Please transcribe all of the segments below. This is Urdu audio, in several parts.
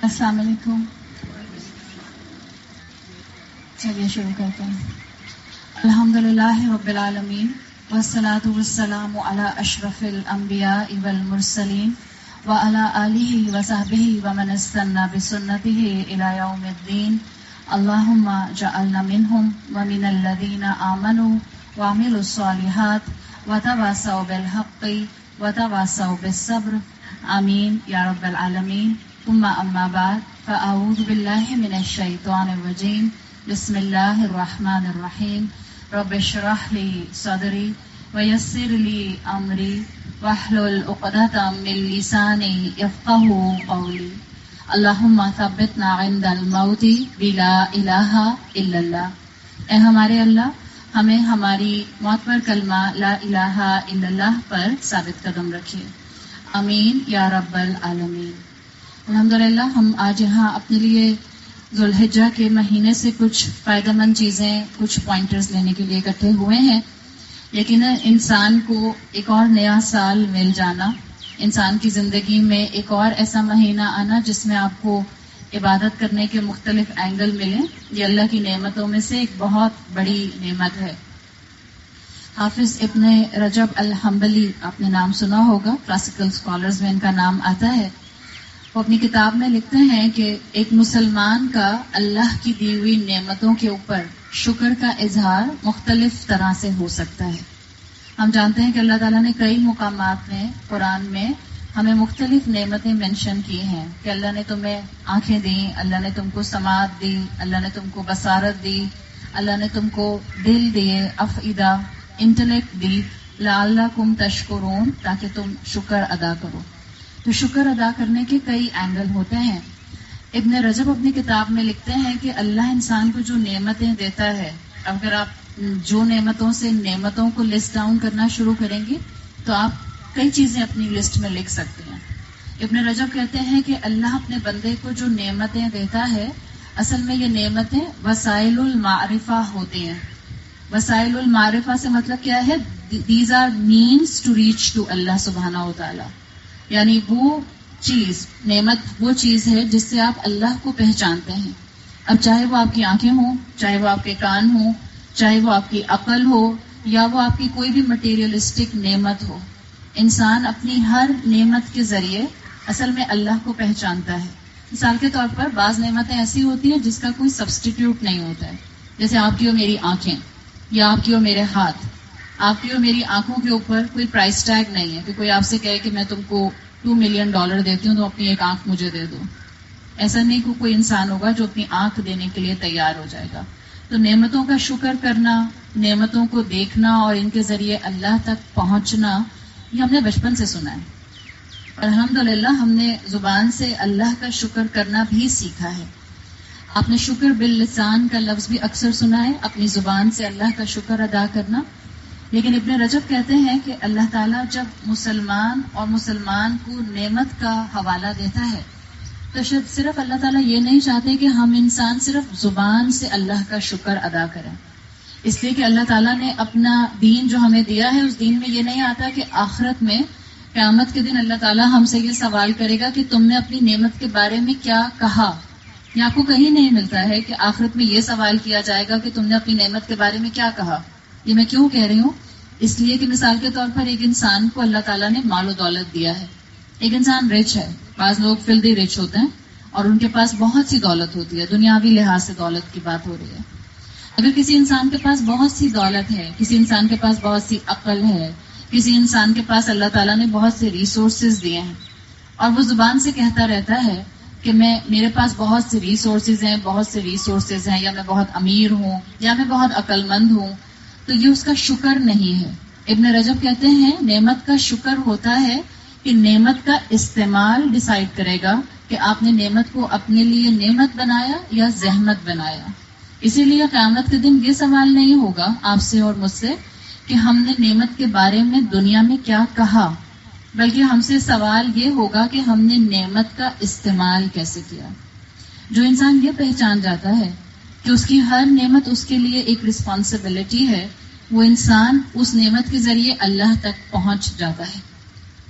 السلام علیکم. چلیے شروع کرتے ہیں. الحمدللہ رب العالمین والصلاة والسلام علی اشرف الانبیاء والمرسلین وعلی آلہ وصحبہ ومن استنى بسنتہ الی یوم الدین. اللہم جعلنا منہم ومن الذین آمنوا وعملوا الصالحات وتواصوا بالحق وتواصوا بالصبر. آمین یا رب العالمین. ثم اما بعد فاعوذ باللہ من الشیطان الرجیم. بسم اللہ الرحمن الرحیم. رب اشرح لی صدری ویسر لی امری واحلل عقدۃ من لسانی یفقہوا قولی. اللہم ثبتنا عند الموت بلا الہ الا اللہ. اے ہمارے اللہ، ہمیں ہماری موت پر کلمہ لا الہ الا اللہ پر ثابت قدم رکھیے. آمین یا رب العالمین. الحمدللہ ہم آج یہاں اپنے لیے ذوالحجہ کے مہینے سے کچھ فائدہ مند چیزیں، کچھ پوائنٹرز لینے کے لیے اکٹھے ہوئے ہیں. یقیناً انسان کو ایک اور نیا سال مل جانا، انسان کی زندگی میں ایک اور ایسا مہینہ آنا جس میں آپ کو عبادت کرنے کے مختلف اینگل ملیں، یہ اللہ کی نعمتوں میں سے ایک بہت بڑی نعمت ہے. حافظ ابن رجب الحنبلی، آپ نے نام سنا ہوگا، کلاسیکل اسکالرز میں ان کا نام آتا ہے. وہ اپنی کتاب میں لکھتے ہیں کہ ایک مسلمان کا اللہ کی دی ہوئی نعمتوں کے اوپر شکر کا اظہار مختلف طرح سے ہو سکتا ہے. ہم جانتے ہیں کہ اللہ تعالیٰ نے کئی مقامات میں قرآن میں ہمیں مختلف نعمتیں مینشن کی ہیں کہ اللہ نے تمہیں آنکھیں دیں، اللہ نے تم کو سماعت دی، اللہ نے تم کو بصارت دی، اللہ نے تم کو دل دیے، افئدہ، انٹلیکٹ دی، لعلکم تشکرون، تاکہ تم شکر ادا کرو. تو شکر ادا کرنے کے کئی اینگل ہوتے ہیں. ابن رجب اپنی کتاب میں لکھتے ہیں کہ اللہ انسان کو جو نعمتیں دیتا ہے، اگر آپ جو نعمتوں سے نعمتوں کو لسٹ ڈاؤن کرنا شروع کریں گے تو آپ کئی چیزیں اپنی لسٹ میں لکھ سکتے ہیں. ابن رجب کہتے ہیں کہ اللہ اپنے بندے کو جو نعمتیں دیتا ہے، اصل میں یہ نعمتیں وسائل المعرفہ ہوتی ہیں. وسائل المعرفہ سے مطلب کیا ہے؟ These are means to reach to اللہ سبحانہ و تعالی. یعنی وہ چیز، نعمت وہ چیز ہے جس سے آپ اللہ کو پہچانتے ہیں. اب چاہے وہ آپ کی آنکھیں ہوں، چاہے وہ آپ کے کان ہوں، چاہے وہ آپ کی عقل ہو، یا وہ آپ کی کوئی بھی مٹیریلسٹک نعمت ہو، انسان اپنی ہر نعمت کے ذریعے اصل میں اللہ کو پہچانتا ہے. مثال کے طور پر بعض نعمتیں ایسی ہوتی ہیں جس کا کوئی سبسٹیٹیوٹ نہیں ہوتا ہے. جیسے آپ کی اور میری آنکھیں، یا آپ کی اور میرے ہاتھ. آپ کی اور میری آنکھوں کے اوپر کوئی پرائس ٹیگ نہیں ہے کہ کوئی آپ سے کہے کہ میں تم کو $2 ملین دیتی ہوں تو اپنی ایک آنکھ مجھے دے دو. ایسا نہیں کہ کوئی انسان ہوگا جو اپنی آنکھ دینے کے لیے تیار ہو جائے گا. تو نعمتوں کا شکر کرنا، نعمتوں کو دیکھنا اور ان کے ذریعے اللہ تک پہنچنا، یہ ہم نے بچپن سے سنا ہے. الحمدللہ ہم نے زبان سے اللہ کا شکر کرنا بھی سیکھا ہے. آپ نے شکر باللسان کا لفظ بھی اکثر سنا ہے، اپنی زبان سے اللہ کا شکر ادا کرنا. لیکن ابن رجب کہتے ہیں کہ اللہ تعالیٰ جب مسلمان اور مسلمان کو نعمت کا حوالہ دیتا ہے تو شاید صرف اللہ تعالیٰ یہ نہیں چاہتے کہ ہم انسان صرف زبان سے اللہ کا شکر ادا کریں. اس لیے کہ اللہ تعالیٰ نے اپنا دین جو ہمیں دیا ہے، اس دین میں یہ نہیں آتا کہ آخرت میں قیامت کے دن اللہ تعالیٰ ہم سے یہ سوال کرے گا کہ تم نے اپنی نعمت کے بارے میں کیا کہا. یہ آپ کو کہیں نہیں ملتا ہے کہ آخرت میں یہ سوال کیا جائے گا کہ تم نے اپنی نعمت کے بارے میں کیا کہا. یہ میں کیوں کہہ رہی ہوں؟ اس لیے کہ مثال کے طور پر ایک انسان کو اللہ تعالیٰ نے مال و دولت دیا ہے. ایک انسان رچ ہے، بعض لوگ فلدی رچ ہوتے ہیں اور ان کے پاس بہت سی دولت ہوتی ہے، دنیاوی لحاظ سے دولت کی بات ہو رہی ہے. اگر کسی انسان کے پاس بہت سی دولت ہے، کسی انسان کے پاس بہت سی عقل ہے، کسی انسان کے پاس اللہ تعالیٰ نے بہت سے ریسورسز دیے ہیں، اور وہ زبان سے کہتا رہتا ہے کہ میرے پاس بہت سے ریسورسز ہیں، یا میں بہت امیر ہوں، یا میں بہت عقل مند ہوں، تو یہ اس کا شکر نہیں ہے. ابن رجب کہتے ہیں نعمت کا شکر ہوتا ہے کہ نعمت کا استعمال ڈیسائیڈ کرے گا کہ آپ نے نعمت کو اپنے لیے نعمت بنایا یا زحمت بنایا. اسی لیے قیامت کے دن یہ سوال نہیں ہوگا آپ سے اور مجھ سے کہ ہم نے نعمت کے بارے میں دنیا میں کیا کہا، بلکہ ہم سے سوال یہ ہوگا کہ ہم نے نعمت کا استعمال کیسے کیا. جو انسان یہ پہچان جاتا ہے کہ اس کی ہر نعمت اس کے لیے ایک رسپانسبلٹی ہے، وہ انسان اس نعمت کے ذریعے اللہ تک پہنچ جاتا ہے.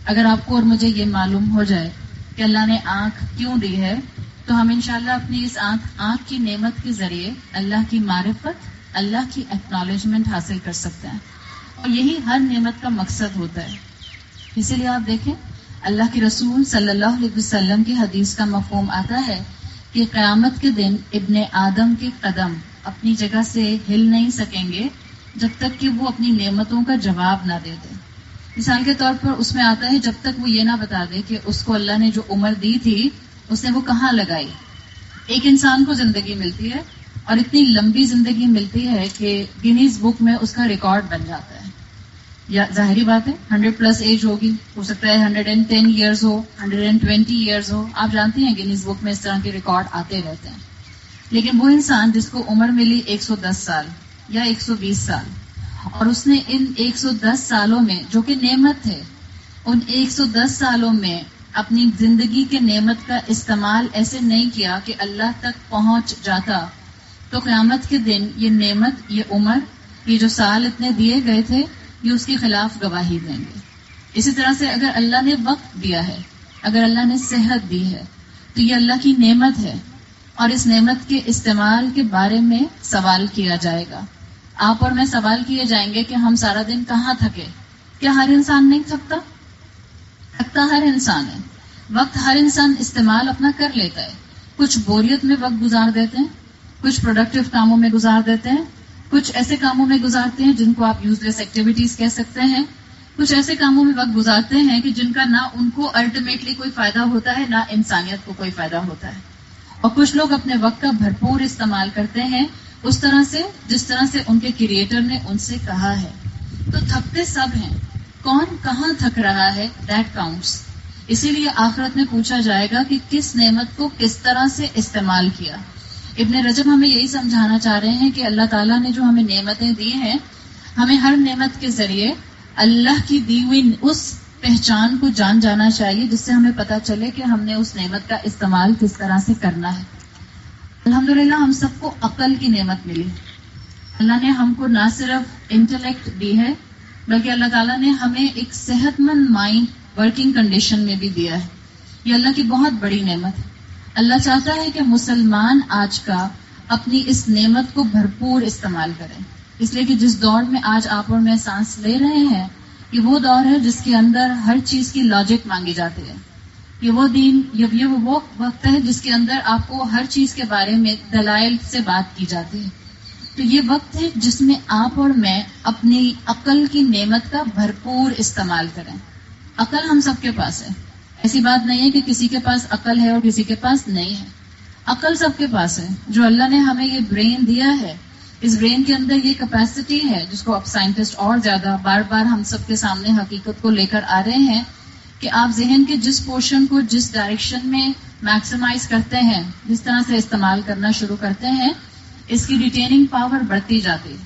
اگر آپ کو اور مجھے یہ معلوم ہو جائے کہ اللہ نے آنکھ کیوں دی ہے، تو ہم انشاءاللہ اپنی اس آنکھ کی نعمت کے ذریعے اللہ کی معرفت، اللہ کی ایکنالجمنٹ حاصل کر سکتے ہیں، اور یہی ہر نعمت کا مقصد ہوتا ہے. اسی لیے آپ دیکھیں اللہ کے رسول صلی اللہ علیہ وسلم کی حدیث کا مفہوم آتا ہے کہ قیامت کے دن ابن آدم کے قدم اپنی جگہ سے ہل نہیں سکیں گے جب تک کہ وہ اپنی نعمتوں کا جواب نہ دے دے. مثال کے طور پر اس میں آتا ہے جب تک وہ یہ نہ بتا دے کہ اس کو اللہ نے جو عمر دی تھی اس نے وہ کہاں لگائی. ایک انسان کو زندگی ملتی ہے اور اتنی لمبی زندگی ملتی ہے کہ گینیز بک میں اس کا ریکارڈ بن جاتا ہے. یا ظاہری بات ہے 100+ ایج ہوگی، ہو سکتا ہے 110 ایئرز ہو، 120 ایئرز ہو. آپ جانتے ہیں گینیز بک میں اس طرح کے ریکارڈ آتے رہتے ہیں. لیکن وہ انسان جس کو عمر ملی 110 سال یا 120 سال، اور اس نے ان 110 سالوں میں جو کہ نعمت ہے، ان 110 سالوں میں اپنی زندگی کے نعمت کا استعمال ایسے نہیں کیا کہ اللہ تک پہنچ جاتا، تو قیامت کے دن یہ نعمت، یہ عمر، یہ جو سال اتنے دیے گئے تھے، یہ اس کے خلاف گواہی دیں گے. اسی طرح سے اگر اللہ نے وقت دیا ہے، اگر اللہ نے صحت دی ہے، تو یہ اللہ کی نعمت ہے، اور اس نعمت کے استعمال کے بارے میں سوال کیا جائے گا. آپ اور میں سوال کیے جائیں گے کہ ہم سارا دن کہاں تھکے. کیا ہر انسان نہیں تھکتا؟ تھکتا ہر انسان ہے. وقت ہر انسان استعمال اپنا کر لیتا ہے. کچھ بوریت میں وقت گزار دیتے ہیں، کچھ پروڈکٹیو کاموں میں گزار دیتے ہیں، کچھ ایسے کاموں میں گزارتے ہیں جن کو آپ یوز لیس ایکٹیویٹیز کہہ سکتے ہیں، کچھ ایسے کاموں میں وقت گزارتے ہیں کہ جن کا نہ ان کو الٹیمیٹلی کوئی فائدہ ہوتا ہے، نہ انسانیت کو کوئی فائدہ ہوتا ہے. اور کچھ لوگ اپنے وقت کا بھرپور استعمال کرتے ہیں اس طرح سے جس طرح سے ان کے کریٹر نے ان سے کہا ہے. تو تھکتے سب ہیں، کون کہاں تھک رہا ہے، دیٹ کاؤنٹس. اسی لیے آخرت میں پوچھا جائے گا کہ کس نعمت کو کس طرح سے استعمال کیا. ابن رجب ہمیں یہی سمجھانا چاہ رہے ہیں کہ اللہ تعالیٰ نے جو ہمیں نعمتیں دی ہیں، ہمیں ہر نعمت کے ذریعے اللہ کی دی ہوئی اس پہچان کو جان جانا چاہیے جس سے ہمیں پتہ چلے کہ ہم نے اس نعمت کا استعمال کس طرح سے کرنا ہے. الحمدللہ ہم سب کو عقل کی نعمت ملی. اللہ نے ہم کو نہ صرف انٹلیکٹ دی ہے بلکہ اللہ تعالیٰ نے ہمیں ایک صحت مند مائنڈ ورکنگ کنڈیشن میں بھی دیا ہے. یہ اللہ کی بہت بڑی نعمت ہے. اللہ چاہتا ہے کہ مسلمان آج کا اپنی اس نعمت کو بھرپور استعمال کریں، اس لیے کہ جس دور میں آج آپ اور میں سانس لے رہے ہیں، یہ وہ دور ہے جس کے اندر ہر چیز کی لاجک مانگی جاتی ہے. یہ وہ وقت ہے جس کے اندر آپ کو ہر چیز کے بارے میں دلائل سے بات کی جاتی ہے. تو یہ وقت ہے جس میں آپ اور میں اپنی عقل کی نعمت کا بھرپور استعمال کریں. عقل ہم سب کے پاس ہے، ایسی بات نہیں ہے کہ کسی کے پاس عقل ہے اور کسی کے پاس نہیں ہے. عقل سب کے پاس ہے. جو اللہ نے ہمیں یہ برین دیا ہے، اس برین کے اندر یہ کیپیسٹی ہے جس کو اب سائنٹسٹ اور زیادہ بار بار ہم سب کے سامنے حقیقت کو لے کر آ رہے ہیں کہ آپ ذہن کے جس پورشن کو جس ڈائریکشن میں میکسیمائز کرتے ہیں، جس طرح سے استعمال کرنا شروع کرتے ہیں، اس کی ریٹیننگ پاور بڑھتی جاتی ہے.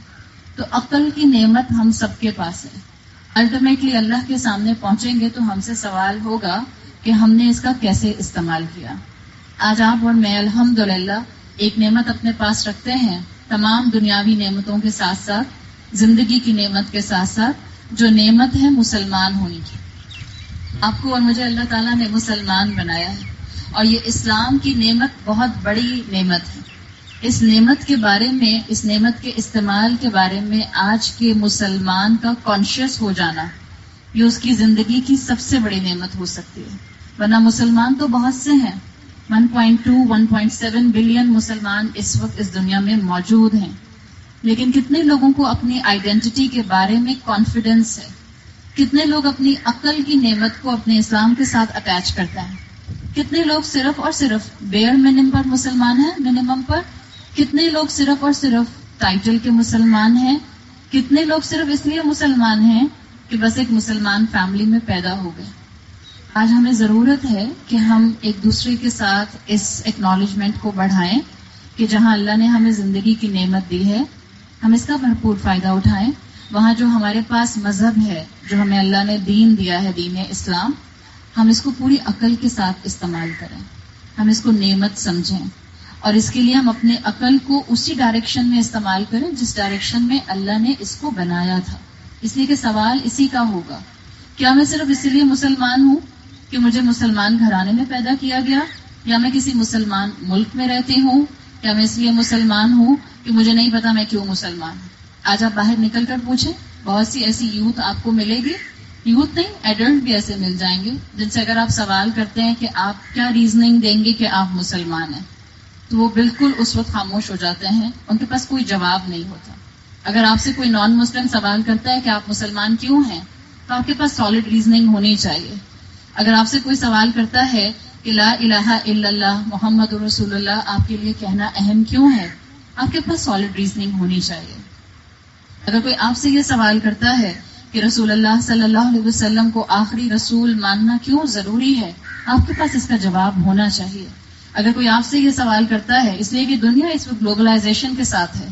تو عقل کی نعمت ہم سب کے پاس ہے. الٹیمیٹلی اللہ کے سامنے پہنچیں گے تو ہم سے سوال ہوگا کہ ہم نے اس کا کیسے استعمال کیا. آج آپ اور میں الحمدللہ ایک نعمت اپنے پاس رکھتے ہیں، تمام دنیاوی نعمتوں کے ساتھ ساتھ، زندگی کی نعمت کے ساتھ ساتھ، جو نعمت ہے مسلمان ہونے کی. آپ کو اور مجھے اللہ تعالیٰ نے مسلمان بنایا ہے، اور یہ اسلام کی نعمت بہت بڑی نعمت ہے. اس نعمت کے بارے میں، اس نعمت کے استعمال کے بارے میں آج کے مسلمان کا کانشیس ہو جانا، یہ اس کی زندگی کی سب سے بڑی نعمت ہو سکتی ہے. ورنہ مسلمان تو بہت سے ہیں، 1.2-1.7 بلین مسلمان اس وقت اس دنیا میں موجود ہیں. لیکن کتنے لوگوں کو اپنی آئیڈینٹی کے بارے میں کانفیڈنس ہے؟ کتنے لوگ اپنی عقل کی نعمت کو اپنے اسلام کے ساتھ اٹیچ کرتے ہیں؟ کتنے لوگ صرف اور صرف بیئر منیمم پر مسلمان ہیں، منیمم پر؟ کتنے لوگ صرف اور صرف ٹائٹل کے مسلمان ہیں؟ کتنے لوگ صرف اس لیے مسلمان ہیں کہ بس ایک مسلمان فیملی میں پیدا ہو گئے؟ آج ہمیں ضرورت ہے کہ ہم ایک دوسرے کے ساتھ اس ایکنالجمنٹ کو بڑھائیں کہ جہاں اللہ نے ہمیں زندگی کی نعمت دی ہے، ہم اس کا بھرپور فائدہ اٹھائیں. وہاں جو ہمارے پاس مذہب ہے، جو ہمیں اللہ نے دین دیا ہے، دین اسلام، ہم اس کو پوری عقل کے ساتھ استعمال کریں، ہم اس کو نعمت سمجھیں، اور اس کے لیے ہم اپنے عقل کو اسی ڈائریکشن میں استعمال کریں جس ڈائریکشن میں اللہ نے اس کو بنایا تھا. اس لیے کہ سوال اسی کا ہوگا، کیا میں صرف اسی لیے مسلمان ہوں کہ مجھے مسلمان گھرانے میں پیدا کیا گیا، یا میں کسی مسلمان ملک میں رہتی ہوں، یا میں اس لیے مسلمان ہوں کہ مجھے نہیں پتا میں کیوں مسلمان ہوں. آج آپ باہر نکل کر پوچھیں، بہت سی ایسی یوتھ آپ کو ملے گی، یوتھ نہیں ایڈلٹ بھی ایسے مل جائیں گے جن سے اگر آپ سوال کرتے ہیں کہ آپ کیا ریزننگ دیں گے کہ آپ مسلمان ہیں، تو وہ بالکل اس وقت خاموش ہو جاتے ہیں، ان کے پاس کوئی جواب نہیں ہوتا. اگر آپ سے کوئی نان مسلم سوال کرتا ہے کہ آپ مسلمان کیوں ہیں، تو آپ کے پاس سالڈ ریزننگ ہونی چاہیے. اگر آپ سے کوئی سوال کرتا ہے کہ لا الہ الا اللہ محمد رسول اللہ آپ کے لیے کہنا اہم کیوں ہے، آپ کے پاس سالڈ ریزننگ ہونی چاہیے. اگر کوئی آپ سے یہ سوال کرتا ہے کہ رسول اللہ صلی اللہ علیہ وسلم کو آخری رسول ماننا کیوں ضروری ہے، آپ کے پاس اس کا جواب ہونا چاہیے. اگر کوئی آپ سے یہ سوال کرتا ہے، اس لیے کہ دنیا اس وقت گلوبلائزیشن کے ساتھ ہے،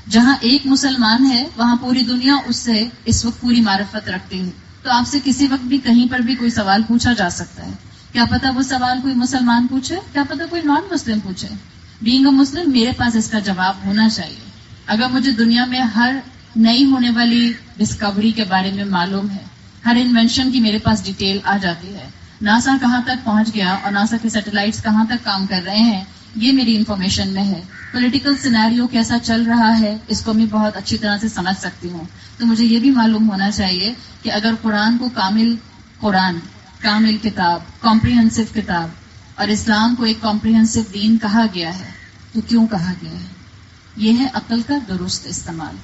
جہاں ایک مسلمان ہے وہاں پوری دنیا اس سے اس وقت پوری معرفت رکھتی ہے، تو آپ سے کسی وقت بھی کہیں پر بھی کوئی سوال پوچھا جا سکتا ہے. کیا پتا وہ سوال کوئی مسلمان پوچھے، کیا پتا کوئی نان مسلم پوچھے. بینگ اے مسلم میرے پاس اس کا جواب ہونا چاہیے. اگر مجھے دنیا میں ہر نئی ہونے والی ڈسکوری کے بارے میں معلوم ہے، ہر انوینشن کی میرے پاس ڈیٹیل آ جاتی ہے، ناسا کہاں تک پہنچ گیا اور ناسا کے سیٹلائٹس کہاں تک کام کر رہے ہیں، یہ میری انفارمیشن میں ہے. پولیٹیکل سینیریو کیسا چل رہا ہے اس کو میں بہت اچھی طرح سے سمجھ سکتی ہوں. تو مجھے یہ بھی معلوم ہونا چاہیے کہ اگر قرآن کو کامل کتاب، کمپریہنسو کتاب، اور اسلام کو ایک کمپریہنسو دین کہا گیا ہے تو کیوں کہا گیا ہے. یہ ہے عقل کا درست استعمال.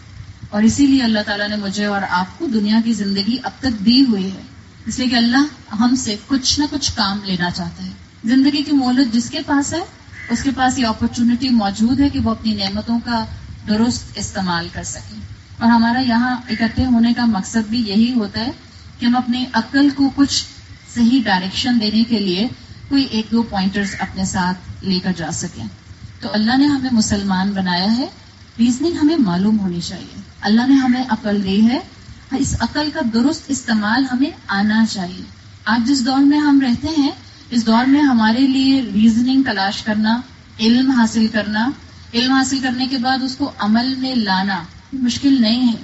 اور اسی لیے اللہ تعالیٰ نے مجھے اور آپ کو دنیا کی زندگی اب تک دی ہوئی ہے، اس لیے کہ اللہ ہم سے کچھ نہ کچھ کام لینا چاہتا ہے. زندگی کی مہلت جس کے پاس ہے اس کے پاس یہ اپرچونٹی موجود ہے کہ وہ اپنی نعمتوں کا درست استعمال کر سکے. اور ہمارا یہاں اکٹھے ہونے کا مقصد بھی یہی ہوتا ہے کہ ہم اپنی عقل کو کچھ صحیح ڈائریکشن دینے کے لیے کوئی ایک دو پوائنٹرز اپنے ساتھ لے کر جا سکیں. تو اللہ نے ہمیں مسلمان بنایا ہے، ریزننگ ہمیں معلوم ہونی چاہیے. اللہ نے ہمیں عقل دی ہے، اس عقل کا درست استعمال ہمیں آنا چاہیے. آج جس دور میں ہم رہتے ہیں اس دور میں ہمارے لیے ریزننگ تلاش کرنا، علم حاصل کرنے کے بعد اس کو عمل میں لانا مشکل نہیں ہے.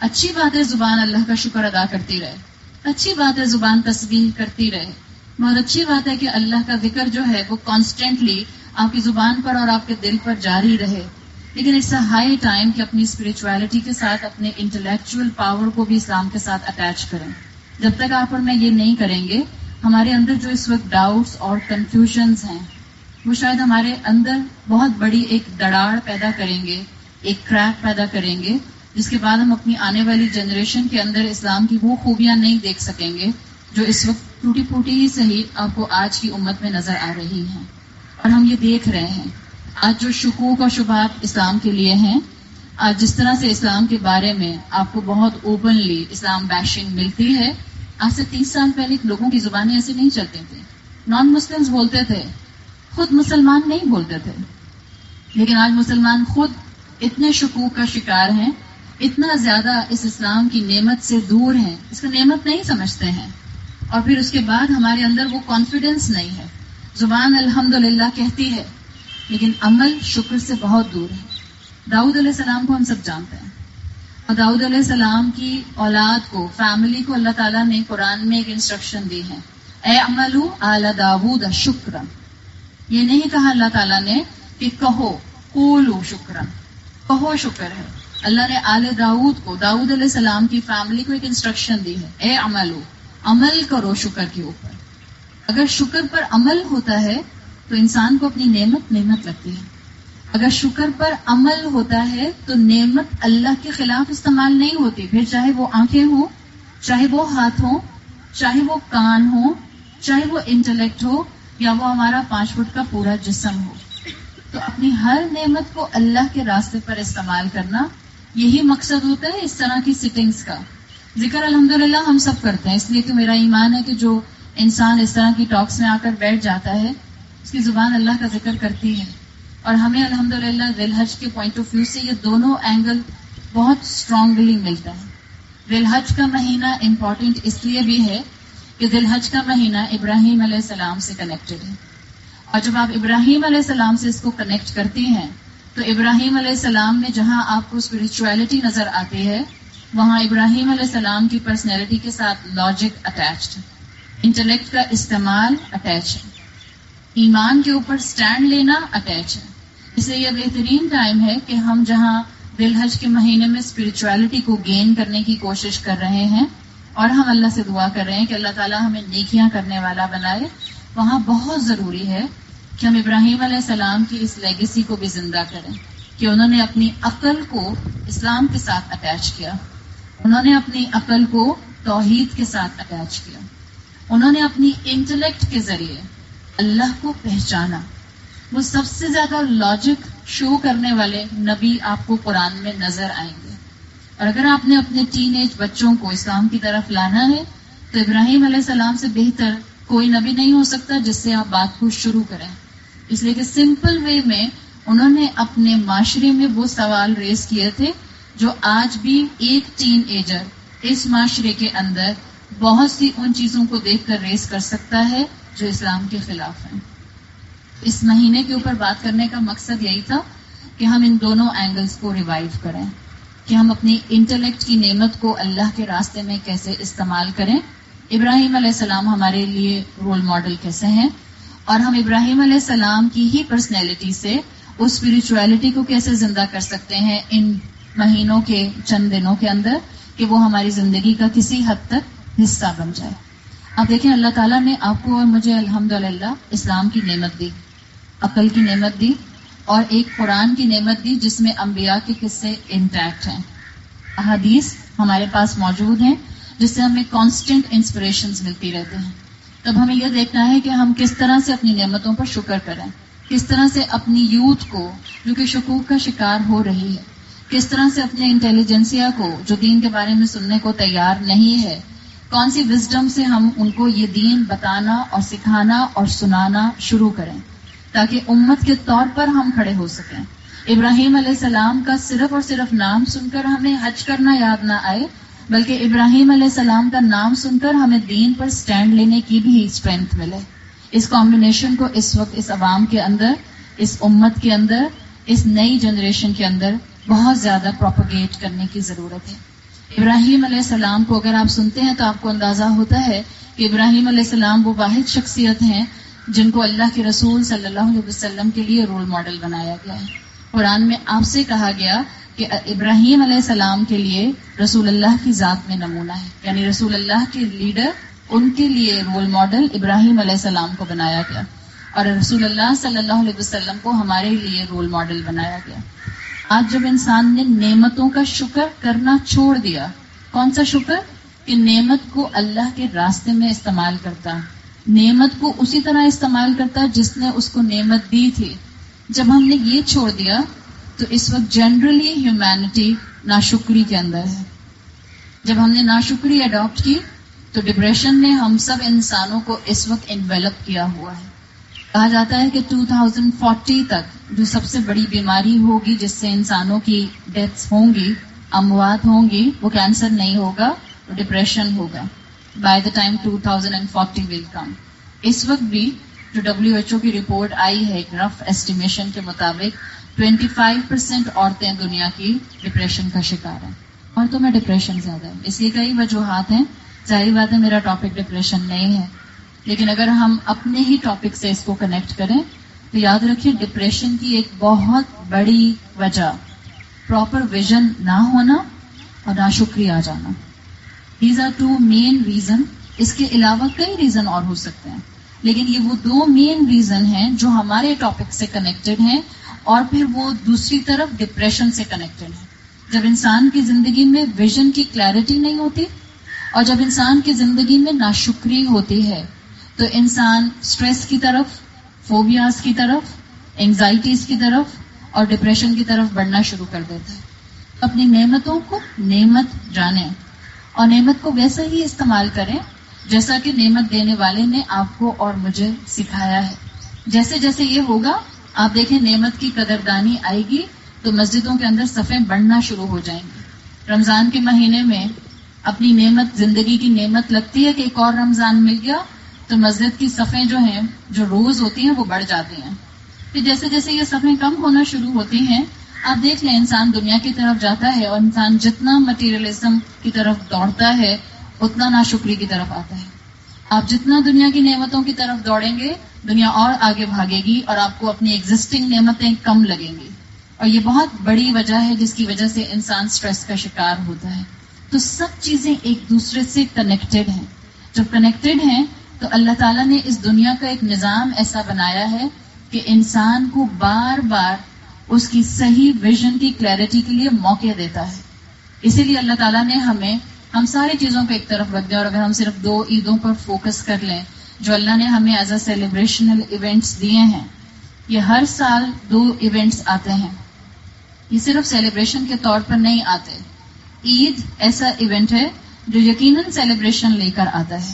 اچھی بات ہے زبان اللہ کا شکر ادا کرتی رہے، اچھی بات ہے زبان تسبیح کرتی رہے، بہت اچھی بات ہے کہ اللہ کا ذکر جو ہے وہ کانسٹنٹلی آپ کی زبان پر اور آپ کے دل پر جاری رہے. لیکن اٹس اے ہائی ٹائم کہ اپنی اسپرچویلٹی کے ساتھ اپنے انٹلیکچوئل پاور کو بھی اسلام کے ساتھ اٹیچ کریں. جب تک آپ اور میں یہ نہیں کریں گے، ہمارے اندر جو اس وقت ڈاؤٹس اور کنفیوژنز ہیں وہ شاید ہمارے اندر بہت بڑی ایک دڑاڑ پیدا کریں گے، ایک کریک پیدا کریں گے، جس کے بعد ہم اپنی آنے والی جنریشن کے اندر اسلام کی وہ خوبیاں نہیں دیکھ سکیں گے جو اس وقت ٹوٹی پھوٹی ہی صحیح آپ کو آج کی امت میں نظر آ رہی ہیں. اور ہم یہ دیکھ رہے ہیں آج جو شکوک اور شبہات اسلام کے لیے ہیں، آج جس طرح سے اسلام کے بارے میں آپ کو بہت اوپنلی اسلام بیشنگ ملتی ہے، آج سے 30 سال پہلے لوگوں کی زبانیں ایسے نہیں چلتی تھیں. نان مسلمز بولتے تھے، خود مسلمان نہیں بولتے تھے. لیکن آج مسلمان خود اتنے شکوک کا شکار ہیں، اتنا زیادہ اس اسلام کی نعمت سے دور ہیں، اس کو نعمت نہیں سمجھتے ہیں. اور پھر اس کے بعد ہمارے اندر وہ کانفیڈنس نہیں ہے. زبان الحمدللہ کہتی ہے لیکن عمل شکر سے بہت دور ہے. داؤد علیہ السلام کو ہم سب جانتے ہیں، اور داؤد علیہ السلام کی اولاد کو، فیملی کو اللہ تعالیٰ نے قرآن میں ایک انسٹرکشن دی ہے، اے عملو آل داود شکرا. یہ نہیں کہا اللہ تعالیٰ نے کہ کہو قولو شکرا، کہو شکر ہے. اللہ نے آل داؤد کو، داؤد علیہ السلام کی فیملی کو ایک انسٹرکشن دی ہے، اے عملو، عمل کرو شکر کے اوپر. اگر شکر پر عمل ہوتا ہے تو انسان کو اپنی نعمت لگتی ہے. اگر شکر پر عمل ہوتا ہے تو نعمت اللہ کے خلاف استعمال نہیں ہوتی، پھر چاہے وہ آنکھیں ہوں، چاہے وہ ہاتھ ہوں، چاہے وہ کان ہوں، چاہے وہ انٹلیکٹ ہو، یا وہ ہمارا 5 فٹ کا پورا جسم ہو. تو اپنی ہر نعمت کو اللہ کے راستے پر استعمال کرنا، یہی مقصد ہوتا ہے اس طرح کی سٹنگز کا. ذکر الحمدللہ ہم سب کرتے ہیں، اس لیے کہ میرا ایمان ہے کہ جو انسان اس طرح کی ٹاکس میں آ کر بیٹھ جاتا ہے اس کی زبان اللہ کا ذکر کرتی ہے. اور ہمیں الحمدللہ ذی الحج کے پوائنٹ آف ویو سے یہ دونوں اینگل بہت اسٹرانگلی ملتا ہے. ذی الحج کا مہینہ امپورٹنٹ اس لیے بھی ہے کہ ذی الحج کا مہینہ ابراہیم علیہ السلام سے کنیکٹڈ ہے. اور جب آپ ابراہیم علیہ السلام سے اس کو کنیکٹ کرتی ہیں تو ابراہیم علیہ السلام میں جہاں آپ کو اسپرچویلٹی نظر آتی ہے، وہاں ابراہیم علیہ السلام کی پرسنالٹی کے ساتھ لاجک اٹیچڈ ہے، انٹلیکٹ کا استعمال اٹیچ ہے. ایمان کے اوپر سٹینڈ لینا اٹیچ ہے. اس لیے یہ بہترین ٹائم ہے کہ ہم جہاں ذی الحج کے مہینے میں اسپرچویلٹی کو گین کرنے کی کوشش کر رہے ہیں اور ہم اللہ سے دعا کر رہے ہیں کہ اللہ تعالیٰ ہمیں نیکیاں کرنے والا بنائے، وہاں بہت ضروری ہے کہ ہم ابراہیم علیہ السلام کی اس لیگیسی کو بھی زندہ کریں کہ انہوں نے اپنی عقل کو اسلام کے ساتھ اٹیچ کیا، انہوں نے اپنی عقل کو توحید کے ساتھ اٹیچ کیا، انہوں نے اپنی انٹلیکٹ کے ذریعے اللہ کو پہچانا. وہ سب سے زیادہ لاجک شو کرنے والے نبی آپ کو قرآن میں نظر آئیں گے. اور اگر آپ نے اپنے ٹین ایج بچوں کو اسلام کی طرف لانا ہے تو ابراہیم علیہ السلام سے بہتر کوئی نبی نہیں ہو سکتا جس سے آپ بات کو شروع کریں. اس لیے کہ سمپل وے میں انہوں نے اپنے معاشرے میں وہ سوال ریز کیے تھے جو آج بھی ایک ٹین ایجر اس معاشرے کے اندر بہت سی ان چیزوں کو دیکھ کر ریز کر سکتا ہے جو اسلام کے خلاف ہیں. اس مہینے کے اوپر بات کرنے کا مقصد یہی تھا کہ ہم ان دونوں اینگلز کو ریوائیو کریں کہ ہم اپنی انٹلیکٹ کی نعمت کو اللہ کے راستے میں کیسے استعمال کریں. ابراہیم علیہ السلام ہمارے لیے رول ماڈل کیسے ہیں اور ہم ابراہیم علیہ السلام کی ہی پرسنالٹی سے اس اسپرچویلٹی کو کیسے زندہ کر سکتے ہیں ان مہینوں کے چند دنوں کے اندر کہ وہ ہماری زندگی کا کسی حد تک حصہ بن جائے. اب دیکھیں اللہ تعالیٰ نے آپ کو اور مجھے الحمدللہ اسلام کی نعمت دی، عقل کی نعمت دی اور ایک قرآن کی نعمت دی جس میں انبیاء کے قصے انٹیکٹ ہیں، احادیث ہمارے پاس موجود ہیں جس سے ہمیں کانسٹنٹ انسپریشنز ملتی رہتی ہیں. تب ہمیں یہ دیکھنا ہے کہ ہم کس طرح سے اپنی نعمتوں پر شکر کریں، کس طرح سے اپنی یوتھ کو جو کہ شکوک کا شکار ہو رہی ہے، کس طرح سے اپنے انٹیلیجنسیا کو جو دین کے بارے میں سننے کو تیار نہیں ہے، کون سی وزڈم سے ہم ان کو یہ دین بتانا اور سکھانا اور سنانا شروع کریں تاکہ امت کے طور پر ہم کھڑے ہو سکیں. ابراہیم علیہ السلام کا صرف اور صرف نام سن کر ہمیں حج کرنا یاد نہ آئے بلکہ ابراہیم علیہ السلام کا نام سن کر ہمیں دین پر سٹینڈ لینے کی بھی اسٹرینتھ ملے. اس کمبینیشن کو اس وقت اس عوام کے اندر، اس امت کے اندر، اس نئی جنریشن کے اندر بہت زیادہ پروپیگیٹ کرنے کی ضرورت ہے. ابراہیم علیہ السلام کو اگر آپ سنتے ہیں تو آپ کو اندازہ ہوتا ہے کہ ابراہیم علیہ السلام وہ واحد شخصیت ہیں جن کو اللہ کے رسول صلی اللہ علیہ وسلم کے لیے رول ماڈل بنایا گیا ہے. قرآن میں آپ سے کہا گیا کہ ابراہیم علیہ السلام کے لیے رسول اللہ کی ذات میں نمونہ ہے، یعنی رسول اللہ کے لیڈر، ان کے لیے رول ماڈل ابراہیم علیہ السلام کو بنایا گیا اور رسول اللہ صلی اللہ علیہ وسلم کو ہمارے لیے رول ماڈل بنایا گیا. آج جب انسان نے نعمتوں کا شکر کرنا چھوڑ دیا، کون سا شکر؟ کہ نعمت کو اللہ کے راستے میں استعمال کرتا، نعمت کو اسی طرح استعمال کرتا جس نے اس کو نعمت دی تھی. جب ہم نے یہ چھوڑ دیا تو اس وقت جنرلی ہیومینٹی ناشکری کے اندر ہے. جب ہم نے ناشکری اڈاپٹ کی تو ڈپریشن نے ہم سب انسانوں کو اس وقت انویلپ کیا ہوا ہے. کہا جاتا ہے کہ 2040 تک جو سب سے بڑی بیماری ہوگی جس سے انسانوں کی ڈیتھس ہوں گی، اموات ہوں گی، وہ کینسر نہیں ہوگا، وہ ڈپریشن ہوگا. بائی دا ٹائم 2040 ول کم. اس وقت بھی جو WHO کی رپورٹ آئی ہے ایک رف ایسٹیمیشن کے مطابق 25% عورتیں دنیا کی ڈپریشن کا شکار ہیں. عورتوں میں ڈپریشن زیادہ ہے. اس کی کئی وجوہات ہیں. ظاہری بات ہے میرا ٹاپک ڈپریشن نہیں ہے، لیکن اگر ہم اپنے ہی ٹاپک سے اس کو کنیکٹ کریں تو یاد رکھیں ڈپریشن کی ایک بہت بڑی وجہ پراپر ویژن نہ ہونا اور ناشکری آ جانا. These are 2 main reason. اس کے علاوہ کئی ریزن اور ہو سکتے ہیں لیکن یہ وہ 2 مین ریزن ہیں جو ہمارے ٹاپک سے کنیکٹڈ ہیں اور پھر وہ دوسری طرف ڈپریشن سے کنیکٹڈ ہیں. جب انسان کی زندگی میں ویژن کی کلیئرٹی نہیں ہوتی اور جب انسان کی زندگی میں ناشکری ہوتی ہے تو انسان سٹریس کی طرف، فوبیاز کی طرف، اینگزائٹیز کی طرف اور ڈپریشن کی طرف بڑھنا شروع کر دیتا ہے. اپنی نعمتوں کو نعمت جانیں اور نعمت کو ویسا ہی استعمال کریں جیسا کہ نعمت دینے والے نے آپ کو اور مجھے سکھایا ہے. جیسے جیسے یہ ہوگا آپ دیکھیں نعمت کی قدردانی آئے گی تو مسجدوں کے اندر صفیں بڑھنا شروع ہو جائیں گی. رمضان کے مہینے میں اپنی نعمت، زندگی کی نعمت لگتی ہے کہ ایک اور رمضان مل گیا تو مسجد کی صفیں جو ہیں جو روز ہوتی ہیں وہ بڑھ جاتی ہیں. پھر جیسے جیسے یہ صفیں کم ہونا شروع ہوتی ہیں آپ دیکھ لیں انسان دنیا کی طرف جاتا ہے اور انسان جتنا مٹیریلزم کی طرف دوڑتا ہے اتنا ناشکری کی طرف آتا ہے. آپ جتنا دنیا کی نعمتوں کی طرف دوڑیں گے دنیا اور آگے بھاگے گی اور آپ کو اپنی ایگزسٹنگ نعمتیں کم لگیں گی. اور یہ بہت بڑی وجہ ہے جس کی وجہ سے انسان سٹریس کا شکار ہوتا ہے. تو سب چیزیں ایک دوسرے سے کنیکٹڈ ہیں. جب کنیکٹڈ ہیں تو اللہ تعالیٰ نے اس دنیا کا ایک نظام ایسا بنایا ہے کہ انسان کو بار بار اس کی صحیح ویژن کی کلیئرٹی کے لیے موقع دیتا ہے. اسی لیے اللہ تعالیٰ نے ہم ساری چیزوں کو ایک طرف رکھ دیا. اور اگر ہم صرف 2 عیدوں پر فوکس کر لیں جو اللہ نے ہمیں ایز اے سیلیبریشنل ایونٹس دیے ہیں، یہ ہر سال 2 ایونٹس آتے ہیں. یہ صرف سیلیبریشن کے طور پر نہیں آتے. عید ایسا ایونٹ ہے جو یقیناً سیلیبریشن لے کر آتا ہے،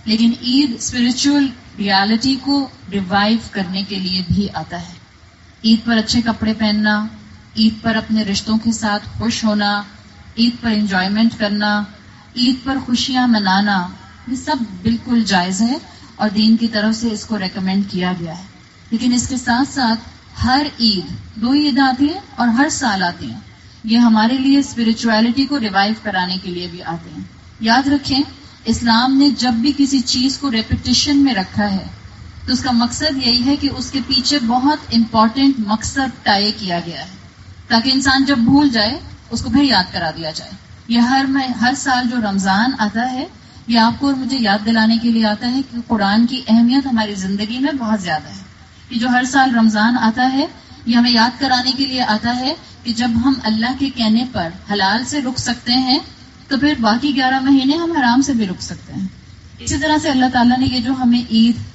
لیکن عید اسپرچل ریالٹی کو ریوائیو کرنے کے لیے بھی آتا ہے. عید پر اچھے کپڑے پہننا، عید پر اپنے رشتوں کے ساتھ خوش ہونا، عید پر انجوائمنٹ کرنا، عید پر خوشیاں منانا، یہ سب بالکل جائز ہے اور دین کی طرف سے اس کو ریکمینڈ کیا گیا ہے. لیکن اس کے ساتھ ساتھ ہر عید 2 عید آتی ہیں اور ہر سال آتی ہیں. یہ ہمارے لیے اسپرچویلٹی کو ریوائیو کرانے کے لیے بھی آتے ہیں. یاد رکھیں اسلام نے جب بھی کسی چیز کو ریپیٹیشن میں رکھا ہے تو اس کا مقصد یہی ہے کہ اس کے پیچھے بہت امپورٹنٹ مقصد طے کیا گیا ہے تاکہ انسان جب بھول جائے اس کو پھر یاد کرا دیا جائے. یہ ہر سال جو رمضان آتا ہے یہ آپ کو اور مجھے یاد دلانے کے لیے آتا ہے کہ قرآن کی اہمیت ہماری زندگی میں بہت زیادہ ہے. یہ جو ہر سال رمضان آتا ہے یہ ہمیں یاد کرانے کے لیے آتا ہے کہ جب ہم اللہ کے کہنے پر حلال سے رک سکتے ہیں تو پھر باقی 11 مہینے ہم حرام سے بھی رک سکتے ہیں. اسی طرح سے اللہ تعالیٰ نے یہ جو ہمیں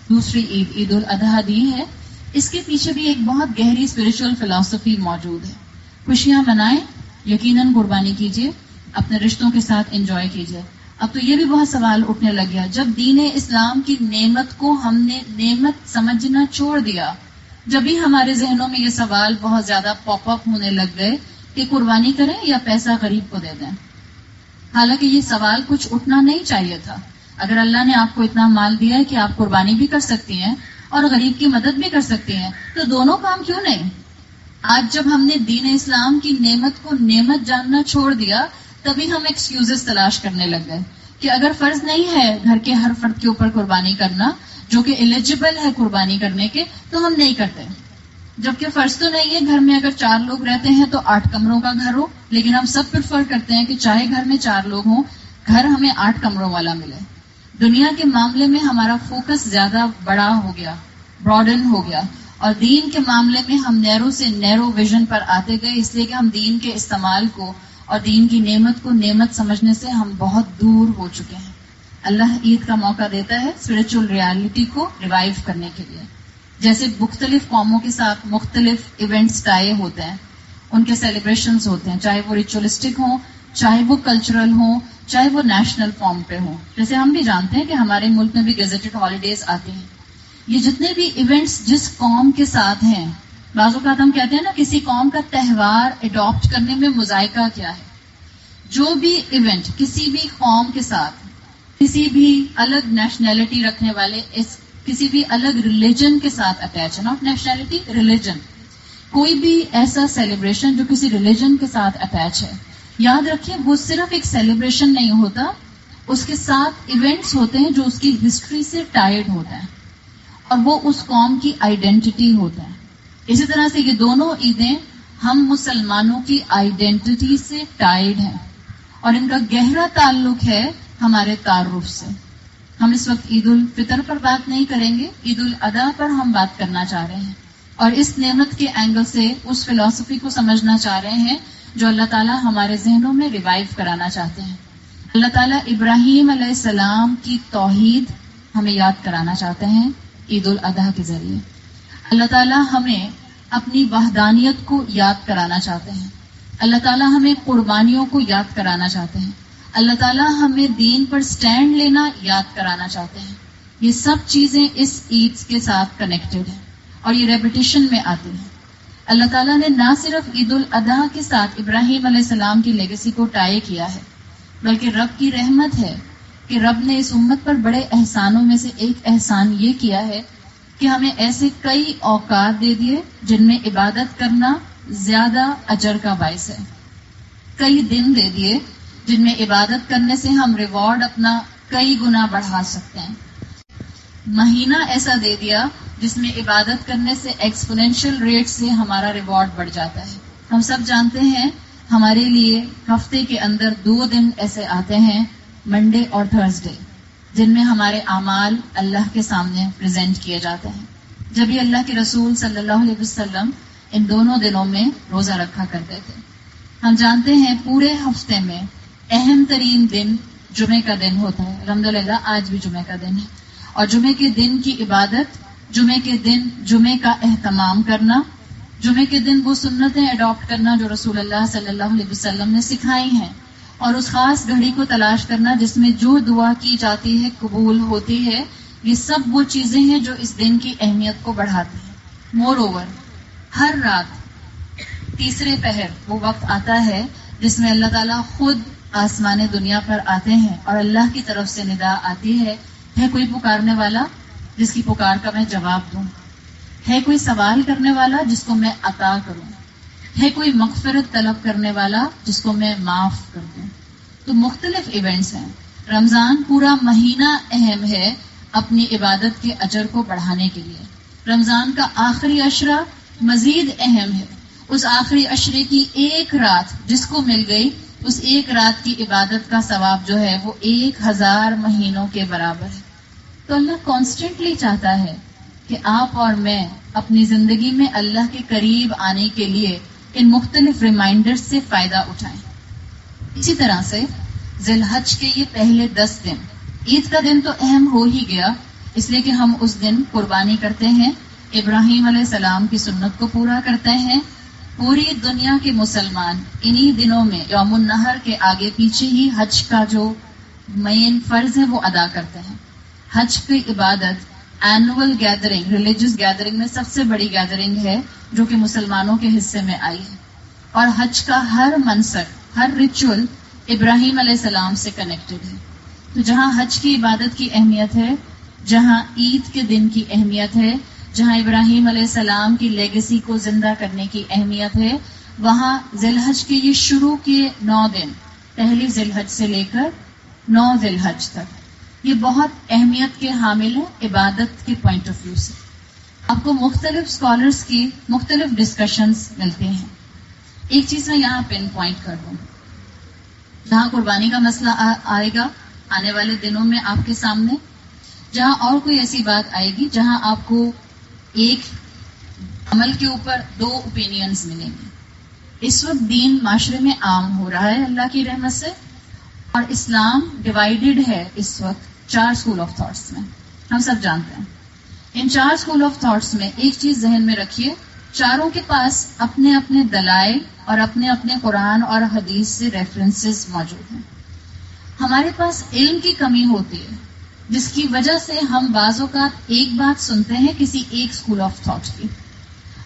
دوسری عید الاضحیٰ دی ہے، اس کے پیچھے بھی ایک بہت گہری اسپرچل فلسفی موجود ہے. خوشیاں منائیں، یقیناً قربانی کیجیے، اپنے رشتوں کے ساتھ انجوائے کیجیے. اب تو یہ بھی بہت سوال اٹھنے لگ گیا جب دین اسلام کی نعمت کو ہم نے نعمت سمجھنا چھوڑ دیا، جب بھی ہمارے ذہنوں میں یہ سوال بہت زیادہ پاپ اپ ہونے لگ گئے کہ قربانی کریں یا پیسہ غریب کو دے دیں. حالانکہ یہ سوال کچھ اٹھنا نہیں چاہیے تھا. اگر اللہ نے آپ کو اتنا مال دیا ہے کہ آپ قربانی بھی کر سکتی ہیں اور غریب کی مدد بھی کر سکتی ہیں تو دونوں کام کیوں نہیں؟ آج جب ہم نے دین اسلام کی نعمت کو نعمت جاننا چھوڑ دیا تبھی ہم ایکسکیوزز تلاش کرنے لگ گئے کہ اگر فرض نہیں ہے گھر کے ہر فرد کے اوپر قربانی کرنا جو کہ ایلیجیبل ہے قربانی کرنے کے تو ہم نہیں کرتے. جبکہ فرض تو نہیں ہے گھر میں اگر 4 لوگ رہتے ہیں تو 8 کمروں کا گھر ہو، لیکن ہم سب پریفر کرتے ہیں کہ چاہے گھر میں 4 لوگ ہوں گھر ہمیں 8 کمروں والا ملے. دنیا کے معاملے میں ہمارا فوکس زیادہ بڑا ہو گیا، براڈن ہو گیا، اور دین کے معاملے میں ہم نیرو سے نیرو ویژن پر آتے گئے، اس لیے کہ ہم دین کے استعمال کو اور دین کی نعمت کو نعمت سمجھنے سے ہم بہت دور ہو چکے ہیں. اللہ عید کا موقع دیتا ہے اسپرچل ریالٹی کو ریوائیو کرنے کے لیے. جیسے مختلف قوموں کے ساتھ مختلف ایونٹس طے ہوتے ہیں، ان کے سیلیبریشنز ہوتے ہیں، چاہے وہ ریچولسٹک ہوں، چاہے وہ کلچرل ہوں، چاہے وہ نیشنل فارم پہ ہوں. جیسے ہم بھی جانتے ہیں کہ ہمارے ملک میں بھی گیزٹڈ ہالیڈیز آتی ہیں. یہ جتنے بھی ایونٹس جس قوم کے ساتھ ہیں، بعض اوقات ہم کہتے ہیں نا کسی قوم کا تہوار اڈاپٹ کرنے میں مذائقہ کیا ہے. جو بھی ایونٹ کسی بھی قوم کے ساتھ، کسی بھی الگ نیشنلٹی رکھنے والے، کسی بھی الگ ریلیجن کے ساتھ اٹیچ ہے، ناٹ نیشنلٹی، ریلیجن، کوئی بھی ایسا سیلیبریشن جو کسی ریلیجن کے ساتھ اٹیچ ہے، یاد رکھیں وہ صرف ایک سیلیبریشن نہیں ہوتا، اس کے ساتھ ایونٹس ہوتے ہیں جو اس کی ہسٹری سے ٹائڈ ہوتا ہے اور وہ اس قوم کی آئیڈینٹی ہوتا ہے. اسی طرح سے یہ دونوں عیدیں ہم مسلمانوں کی آئیڈینٹی سے ٹائڈ ہیں اور ان کا گہرا تعلق ہے ہمارے تعارف سے. ہم اس وقت عید الفطر پر بات نہیں کریں گے، عید الاضحیٰ پر ہم بات کرنا چاہ رہے ہیں اور اس نعمت کے اینگل سے اس فلسفی کو سمجھنا چاہ رہے ہیں جو اللہ تعالیٰ ہمارے ذہنوں میں ریوائیو کرانا چاہتے ہیں. اللہ تعالیٰ ابراہیم علیہ السلام کی توحید ہمیں یاد کرانا چاہتے ہیں عید الاضحیٰ کے ذریعے. اللہ تعالیٰ ہمیں اپنی وحدانیت کو یاد کرانا چاہتے ہیں. اللہ تعالیٰ ہمیں قربانیوں کو یاد کرانا چاہتے ہیں. اللہ تعالیٰ ہمیں دین پر سٹینڈ لینا یاد کرانا چاہتے ہیں. یہ سب چیزیں اس عید کے ساتھ کنیکٹڈ ہیں اور یہ ریپیٹیشن میں آتی ہیں. اللہ تعالیٰ نے نہ صرف عید الاضحیٰ کے ساتھ ابراہیم علیہ السلام کی لیگیسی کو ٹائی کیا ہے، بلکہ رب کی رحمت ہے کہ رب نے اس امت پر بڑے احسانوں میں سے ایک احسان یہ کیا ہے کہ ہمیں ایسے کئی اوقات دے دیے جن میں عبادت کرنا زیادہ اجر کا باعث ہے. کئی دن دے دیے جن میں عبادت کرنے سے ہم ریوارڈ اپنا کئی گنا بڑھا سکتے ہیں. مہینہ ایسا دے دیا جس میں عبادت کرنے سے ایکسپونینشل ریٹ سے ہمارا ریوارڈ بڑھ جاتا ہے. ہم سب جانتے ہیں ہمارے لیے ہفتے کے اندر 2 دن ایسے آتے ہیں، منڈے اور تھرسڈے، جن میں ہمارے اعمال اللہ کے سامنے پریزنٹ کیے جاتے ہیں. جب یہ اللہ کے رسول صلی اللہ علیہ وسلم ان دونوں دنوں میں روزہ رکھا کرتے تھے. ہم جانتے ہیں پورے ہفتے میں اہم ترین دن جمعے کا دن ہوتا ہے. الحمدللہ آج بھی جمعے کا دن ہے، اور جمعے کے دن کی عبادت، جمعے کے دن جمعے کا اہتمام کرنا، جمعے کے دن وہ سنتیں اڈاپٹ کرنا جو رسول اللہ صلی اللہ علیہ وسلم نے سکھائی ہیں، اور اس خاص گھڑی کو تلاش کرنا جس میں جو دعا کی جاتی ہے قبول ہوتی ہے. یہ سب وہ چیزیں ہیں جو اس دن کی اہمیت کو بڑھاتی ہیں. مور اوور، ہر رات تیسرے پہر وہ وقت آتا ہے جس میں اللہ تعالیٰ خود آسمان دنیا پر آتے ہیں اور اللہ کی طرف سے ندا آتی ہے کوئی پکارنے والا جس کی پکار کا میں جواب دوں، ہے کوئی سوال کرنے والا جس کو میں عطا کروں، ہے کوئی مغفرت طلب کرنے والا جس کو میں معاف کر دوں. تو مختلف ایونٹس ہیں. رمضان پورا مہینہ اہم ہے اپنی عبادت کے اجر کو بڑھانے کے لیے. رمضان کا آخری عشرہ مزید اہم ہے. اس آخری عشرے کی ایک رات جس کو مل گئی، اس ایک رات کی عبادت کا ثواب جو ہے وہ 1000 مہینوں کے برابر ہے. تو اللہ کانسٹنٹلی چاہتا ہے کہ آپ اور میں اپنی زندگی میں اللہ کے قریب آنے کے لیے ان مختلف ریمائنڈرز سے فائدہ اٹھائیں. اسی طرح سے ذی الحج کے یہ پہلے 10 دن، عید کا دن تو اہم ہو ہی گیا اس لیے کہ ہم اس دن قربانی کرتے ہیں، ابراہیم علیہ السلام کی سنت کو پورا کرتے ہیں. پوری دنیا کے مسلمان انہی دنوں میں یوم النحر کے آگے پیچھے ہی حج کا جو مین فرض ہے وہ ادا کرتے ہیں. حج کی عبادت اینول گیدرنگ، ریلیجس گیدرنگ میں سب سے بڑی گیدرنگ ہے جو کہ مسلمانوں کے حصے میں آئی ہے، اور حج کا ہر منسک، ہر ریچول ابراہیم علیہ السلام سے کنیکٹڈ ہے. تو جہاں حج کی عبادت کی اہمیت ہے، جہاں عید کے دن کی اہمیت ہے، جہاں ابراہیم علیہ السلام کی لیگیسی کو زندہ کرنے کی اہمیت ہے، وہاں ذی الحج کے یہ شروع کے 9 دن، پہلی ذی الحج سے لے کر 9 ذی الحج تک، یہ بہت اہمیت کے حامل ہے عبادت کے پوائنٹ آف ویو سے. آپ کو مختلف اسکالرس کی مختلف ڈسکشنز ملتے ہیں. ایک چیز میں یہاں پن پوائنٹ کر دوں، جہاں قربانی کا مسئلہ آئے گا آنے والے دنوں میں آپ کے سامنے، جہاں اور کوئی ایسی بات آئے گی جہاں آپ کو ایک عمل کے اوپر 2 اوپینینز ملیں گے. اس وقت دین معاشرے میں عام ہو رہا ہے اللہ کی رحمت سے، اور اسلام ڈیوائیڈڈ ہے اس وقت 4 اسکول آف تھاٹس میں. ہم سب جانتے ہیں ان 4 اسکول آف تھاٹس میں ایک چیز ذہن میں رکھیے، چاروں کے پاس اپنے اپنے دلائل اور اپنے اپنے قرآن اور حدیث سے ریفرنسز موجود ہیں. ہمارے پاس علم کی کمی ہوتی ہے جس کی وجہ سے ہم بعض اوقات ایک بات سنتے ہیں کسی ایک اسکول آف تھاٹ کی،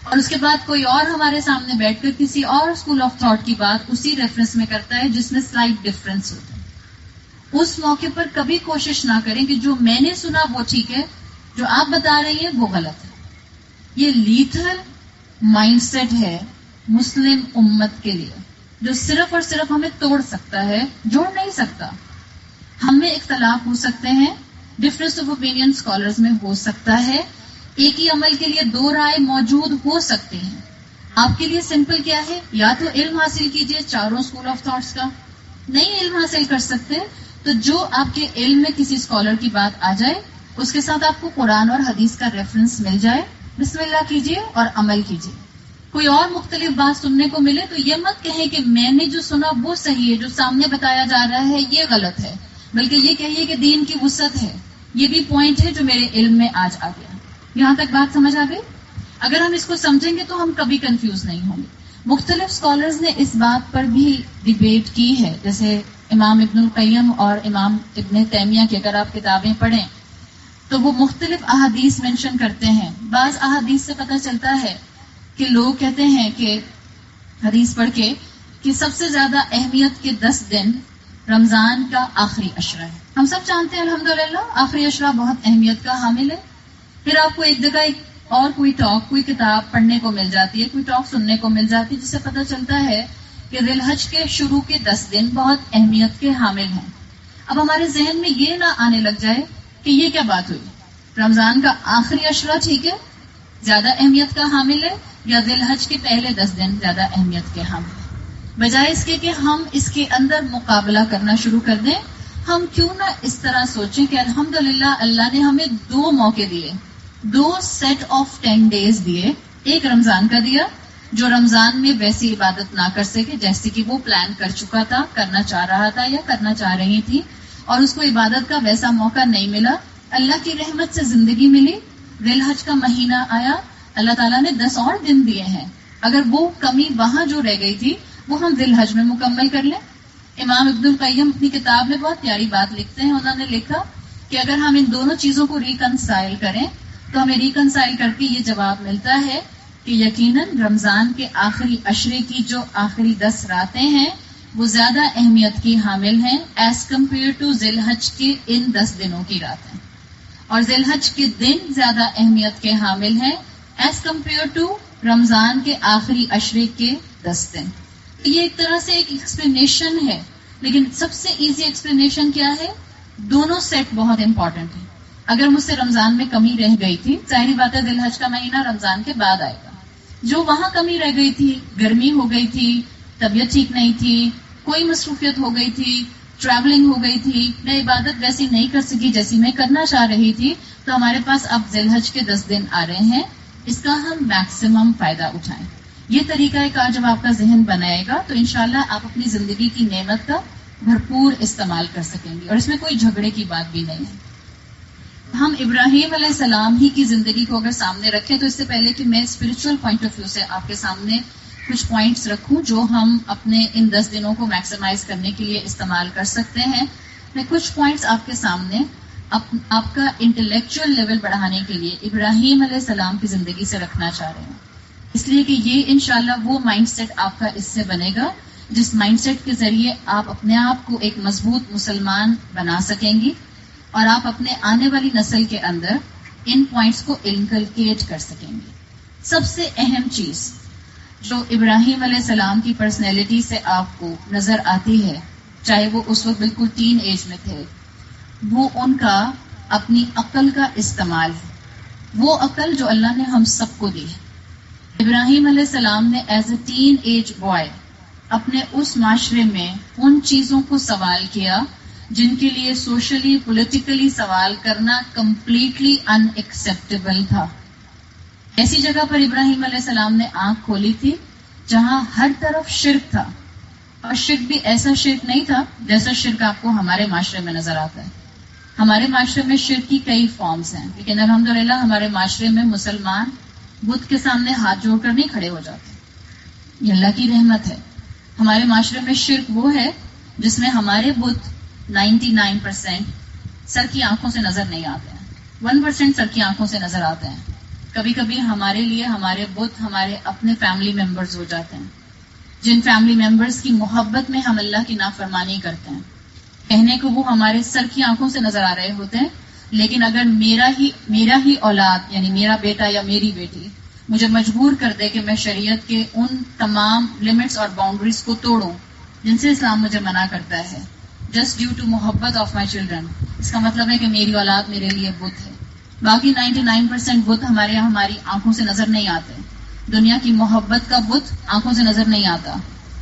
اور اس کے بعد کوئی اور ہمارے سامنے بیٹھ کر کسی اور اسکول آف تھاٹ کی بات اسی ریفرنس میں کرتا ہے جس میں سلائٹ ڈفرنس ہوتا ہے. اس موقع پر کبھی کوشش نہ کریں کہ جو میں نے سنا وہ ٹھیک ہے، جو آپ بتا رہی ہیں وہ غلط ہے. یہ لیتھل مائنڈ سیٹ ہے مسلم امت کے لیے جو صرف اور صرف ہمیں توڑ سکتا ہے، جوڑ نہیں سکتا. ہم میں اختلاف ہو سکتے ہیں، ڈفرنس آف اوپینین اسکالرز میں ہو سکتا ہے، ایک ہی عمل کے لیے 2 رائے موجود ہو سکتے ہیں. آپ کے لیے سمپل کیا ہے؟ یا تو علم حاصل کیجئے چاروں اسکول آف تھاٹس کا. نہیں علم حاصل کر سکتے تو جو آپ کے علم میں کسی اسکالر کی بات آ جائے اس کے ساتھ آپ کو قرآن اور حدیث کا ریفرنس مل جائے، بسم اللہ کیجئے اور عمل کیجئے. کوئی اور مختلف بات سننے کو ملے تو یہ مت کہیں کہ میں نے جو سنا وہ صحیح ہے، جو سامنے بتایا جا رہا ہے یہ غلط ہے، بلکہ یہ کہیے کہ دین کی وسعت ہے، یہ بھی پوائنٹ ہے جو میرے علم میں آج آ گیا. یہاں تک بات سمجھ آ گئی؟ اگر ہم اس کو سمجھیں گے تو ہم کبھی کنفیوز نہیں ہوں گے. مختلف اسکالرز نے اس بات پر بھی ڈیبیٹ کی ہے، جیسے امام ابن القیم اور امام ابن تیمیہ کی اگر آپ کتابیں پڑھیں تو وہ مختلف احادیث مینشن کرتے ہیں. بعض احادیث سے پتہ چلتا ہے کہ لوگ کہتے ہیں کہ حدیث پڑھ کے کہ سب سے زیادہ اہمیت کے 10 دن رمضان کا آخری عشرہ ہے. ہم سب جانتے ہیں الحمدللہ آخری عشرہ بہت اہمیت کا حامل ہے. پھر آپ کو ایک جگہ اور کوئی ٹاک، کوئی کتاب پڑھنے کو مل جاتی ہے، کوئی ٹاک سننے کو مل جاتی ہے جس سے پتہ چلتا ہے کہ ذی الحج کے شروع کے 10 دن بہت اہمیت کے حامل ہیں. اب ہمارے ذہن میں یہ نہ آنے لگ جائے کہ یہ کیا بات ہوئی، رمضان کا آخری عشرہ ٹھیک ہے، زیادہ اہمیت کا حامل ہے، یا ذی الحج کے پہلے 10 دن زیادہ اہمیت کے حامل ہے؟ بجائے اس کے کہ ہم اس کے اندر مقابلہ کرنا شروع کر دیں، ہم کیوں نہ اس طرح سوچیں کہ الحمدللہ اللہ نے ہمیں 2 موقع دیے، 2 سیٹ آف 10 ڈیز دیے. ایک رمضان کا دیا جو رمضان میں ویسی عبادت نہ کر سکے جیسے کہ وہ پلان کر چکا تھا، کرنا چاہ رہا تھا یا کرنا چاہ رہی تھی، اور اس کو عبادت کا ویسا موقع نہیں ملا. اللہ کی رحمت سے زندگی ملی، ذی الحج کا مہینہ آیا، اللہ تعالیٰ نے 10 اور دن دیے ہیں. اگر وہ کمی وہاں جو رہ گئی تھی وہ ہم ذی الحج میں مکمل کر لیں. امام ابن القیم اپنی کتاب میں بہت پیاری بات لکھتے ہیں. انہوں نے لکھا کہ اگر ہم ان دونوں چیزوں کو ریکنسائل کریں تو ہمیں ریکنسائل کر کے یہ جواب ملتا ہے کہ یقیناً رمضان کے آخری عشرے کی جو آخری 10 راتیں ہیں وہ زیادہ اہمیت کی حامل ہیں ایز کمپیئر ٹو ذی الحج کے ان 10 دنوں کی راتیں، اور ذی الحج کے دن زیادہ اہمیت کے حامل ہیں ایز کمپیئر ٹو رمضان کے آخری عشرے کے 10 دن. یہ ایک طرح سے ایک ایکسپلینیشن ہے، لیکن سب سے ایزی ایکسپلینیشن کیا ہے؟ دونوں سیٹ بہت امپورٹنٹ ہیں. اگر مجھ سے رمضان میں کمی رہ گئی تھی، ظاہری بات ہے ذی الحج کا مہینہ رمضان کے بعد آئے گا، جو وہاں کمی رہ گئی تھی، گرمی ہو گئی تھی، طبیعت ٹھیک نہیں تھی، کوئی مصروفیت ہو گئی تھی، ٹریولنگ ہو گئی تھی، میں عبادت ویسی نہیں کر سکی جیسی میں کرنا چاہ رہی تھی، تو ہمارے پاس اب ذی الحج کے 10 دن آ رہے ہیں، اس کا ہم میکسیمم فائدہ اٹھائیں. یہ طریقہ کار جب آپ کا ذہن بنائے گا تو انشاءاللہ آپ اپنی زندگی کی نعمت کا بھرپور استعمال کر سکیں گے، اور اس میں کوئی جھگڑے کی بات بھی نہیں ہے. ہم ابراہیم علیہ السلام ہی کی زندگی کو اگر سامنے رکھیں تو اس سے پہلے کہ میں اسپرچل پوائنٹ آف ویو سے آپ کے سامنے کچھ پوائنٹس رکھوں جو ہم اپنے ان 10 دنوں کو میکسیمائز کرنے کے لیے استعمال کر سکتے ہیں، میں کچھ پوائنٹس آپ کے سامنے آپ کا انٹلیکچوئل لیول بڑھانے کے لیے ابراہیم علیہ السلام کی زندگی سے رکھنا چاہ رہے ہیں، اس لیے کہ یہ انشاءاللہ وہ مائنڈ سیٹ آپ کا اس سے بنے گا جس مائنڈ سیٹ کے ذریعے آپ اپنے آپ کو ایک مضبوط مسلمان بنا سکیں گی، اور آپ اپنے آنے والی نسل کے اندر ان پوائنٹس کو انکلکیٹ کر سکیں گے. سب سے اہم چیز جو ابراہیم علیہ السلام کی پرسنالٹی سے آپ کو نظر آتی ہے، چاہے وہ اس وقت بالکل ٹین ایج میں تھے، وہ ان کا اپنی عقل کا استعمال ہے، وہ عقل جو اللہ نے ہم سب کو دی ہے. ابراہیم علیہ السلام نے as a teenage boy اپنے اس معاشرے میں ان چیزوں کو سوال کیا جن کے لیے سوشلی پولیٹیکلی سوال کرنا کمپلیٹلی ان ایکسیپٹیبل تھا. ایسی جگہ پر ابراہیم علیہ السلام نے آنکھ کھولی تھی جہاں ہر طرف شرک تھا، اور شرک بھی ایسا شرک نہیں تھا جیسا شرک آپ کو ہمارے معاشرے میں نظر آتا ہے. ہمارے معاشرے میں شرک کی کئی فارمز ہیں، لیکن الحمدللہ ہمارے معاشرے میں مسلمان بت کے سامنے ہاتھ جوڑ کر نہیں کھڑے ہو جاتے. یہ اللہ کی رحمت ہے. ہمارے معاشرے میں شرک وہ ہے جس میں ہمارے بت 99% سر کی آنکھوں سے نظر نہیں آتے ہیں، 1% سر کی آنکھوں سے نظر آتے ہیں. کبھی کبھی ہمارے لیے ہمارے بت ہمارے اپنے فیملی ممبرز ہو جاتے ہیں، جن فیملی ممبرز کی محبت میں ہم اللہ کی نافرمانی کرتے ہیں. کہنے کو وہ ہمارے سر کی آنکھوں سے نظر آ رہے ہوتے ہیں، لیکن اگر میرا ہی اولاد یعنی میرا بیٹا یا میری بیٹی مجھے مجبور کر دے کہ میں شریعت کے ان تمام لمٹس اور باؤنڈریز کو توڑوں جن سے اسلام مجھے منع کرتا ہے، جسٹ ڈیو ٹو محبت آف مائی چلڈرن، اس کا مطلب ہے کہ میری اولاد میرے لیے بت ہے. باقی 99% بت ہمارے یہاں ہماری آنکھوں سے نظر نہیں آتے. دنیا کی محبت کا بت آنکھوں سے نظر نہیں آتا،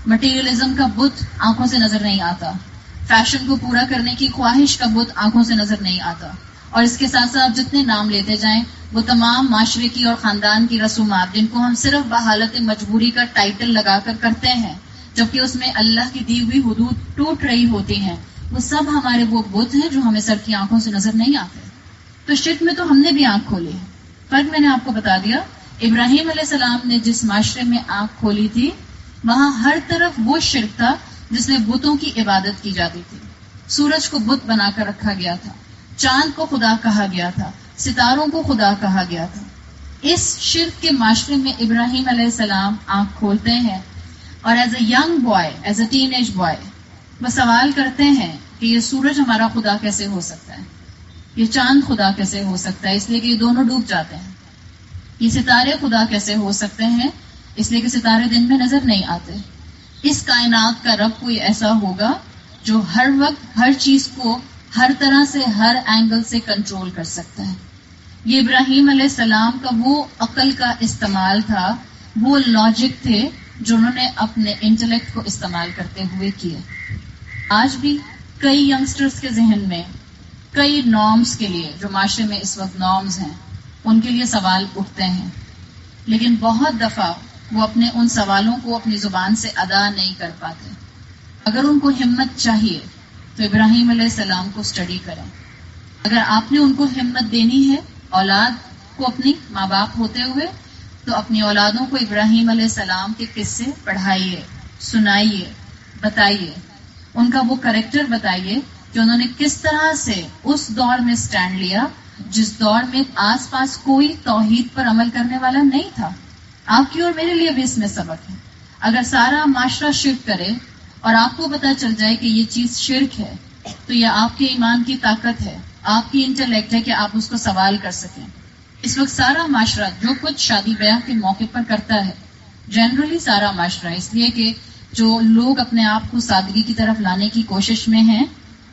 مٹیریلزم کا بت آنکھوں سے نظر نہیں آتا، فیشن کو پورا کرنے کی خواہش کا بت آنکھوں سے نظر نہیں آتا، اور اس کے ساتھ ساتھ جتنے نام لیتے جائیں وہ تمام معاشرے کی اور خاندان کی رسومات جن کو ہم صرف بحالت مجبوری کا ٹائٹل لگا کر کرتے ہیں جبکہ اس میں اللہ کی دی ہوئی حدود ٹوٹ رہی ہوتی ہیں، وہ سب ہمارے وہ بت ہیں جو ہمیں سر کی آنکھوں سے نظر نہیں آتے. تو شرک میں تو ہم نے بھی آنکھ کھولی ہے. فرق میں نے آپ کو بتا دیا. ابراہیم علیہ السلام نے جس معاشرے میں آنکھ کھولی تھی وہاں ہر طرف وہ شرک تھا جس میں بتوں کی عبادت کی جاتی تھی. سورج کو بت بنا کر رکھا گیا تھا، چاند کو خدا کہا گیا تھا، ستاروں کو خدا کہا گیا تھا. اس شرک کے معاشرے میں ابراہیم علیہ السلام آنکھ کھولتے ہیں، اور as a young boy, as a teenage boy وہ سوال کرتے ہیں کہ یہ سورج ہمارا خدا کیسے ہو سکتا ہے، یہ چاند خدا کیسے ہو سکتا ہے، اس لیے کہ یہ دونوں ڈوب جاتے ہیں. یہ ستارے خدا کیسے ہو سکتے ہیں، اس لیے کہ ستارے دن میں نظر نہیں آتے. اس کائنات کا رب کوئی ایسا ہوگا جو ہر وقت ہر چیز کو ہر طرح سے ہر اینگل سے کنٹرول کر سکتا ہے. یہ ابراہیم علیہ السلام کا وہ عقل کا استعمال تھا، وہ لاجک تھے جو انہوں نے اپنے انٹلیکٹ کو استعمال کرتے ہوئے کیے. آج بھی کئی ینگسٹرز کے ذہن میں کئی نارمز کے لیے، جو معاشرے میں اس وقت نارمز ہیں، ان کے لیے سوال اٹھتے ہیں، لیکن بہت دفعہ وہ اپنے ان سوالوں کو اپنی زبان سے ادا نہیں کر پاتے. اگر ان کو ہمت چاہیے تو ابراہیم علیہ السلام کو اسٹڈی کریں. اگر آپ نے ان کو ہمت دینی ہے اولاد کو اپنی ماں باپ ہوتے ہوئے، تو اپنی اولادوں کو ابراہیم علیہ السلام کے قصے پڑھائیے، سنائیے، بتائیے. ان کا وہ کریکٹر بتائیے کہ انہوں نے کس طرح سے اس دور میں سٹینڈ لیا جس دور میں آس پاس کوئی توحید پر عمل کرنے والا نہیں تھا. آپ کی اور میرے لیے بھی اس میں سبق ہے. اگر سارا معاشرہ شرک کرے اور آپ کو پتا چل جائے کہ یہ چیز شرک ہے، تو یہ آپ کے ایمان کی طاقت ہے، آپ کی انٹلیکٹ ہے کہ آپ اس کو سوال کر سکیں. اس وقت سارا معاشرہ جو کچھ شادی بیاہ کے موقع پر کرتا ہے، جنرلی سارا معاشرہ، اس لیے کہ جو لوگ اپنے آپ کو سادگی کی طرف لانے کی کوشش میں ہیں،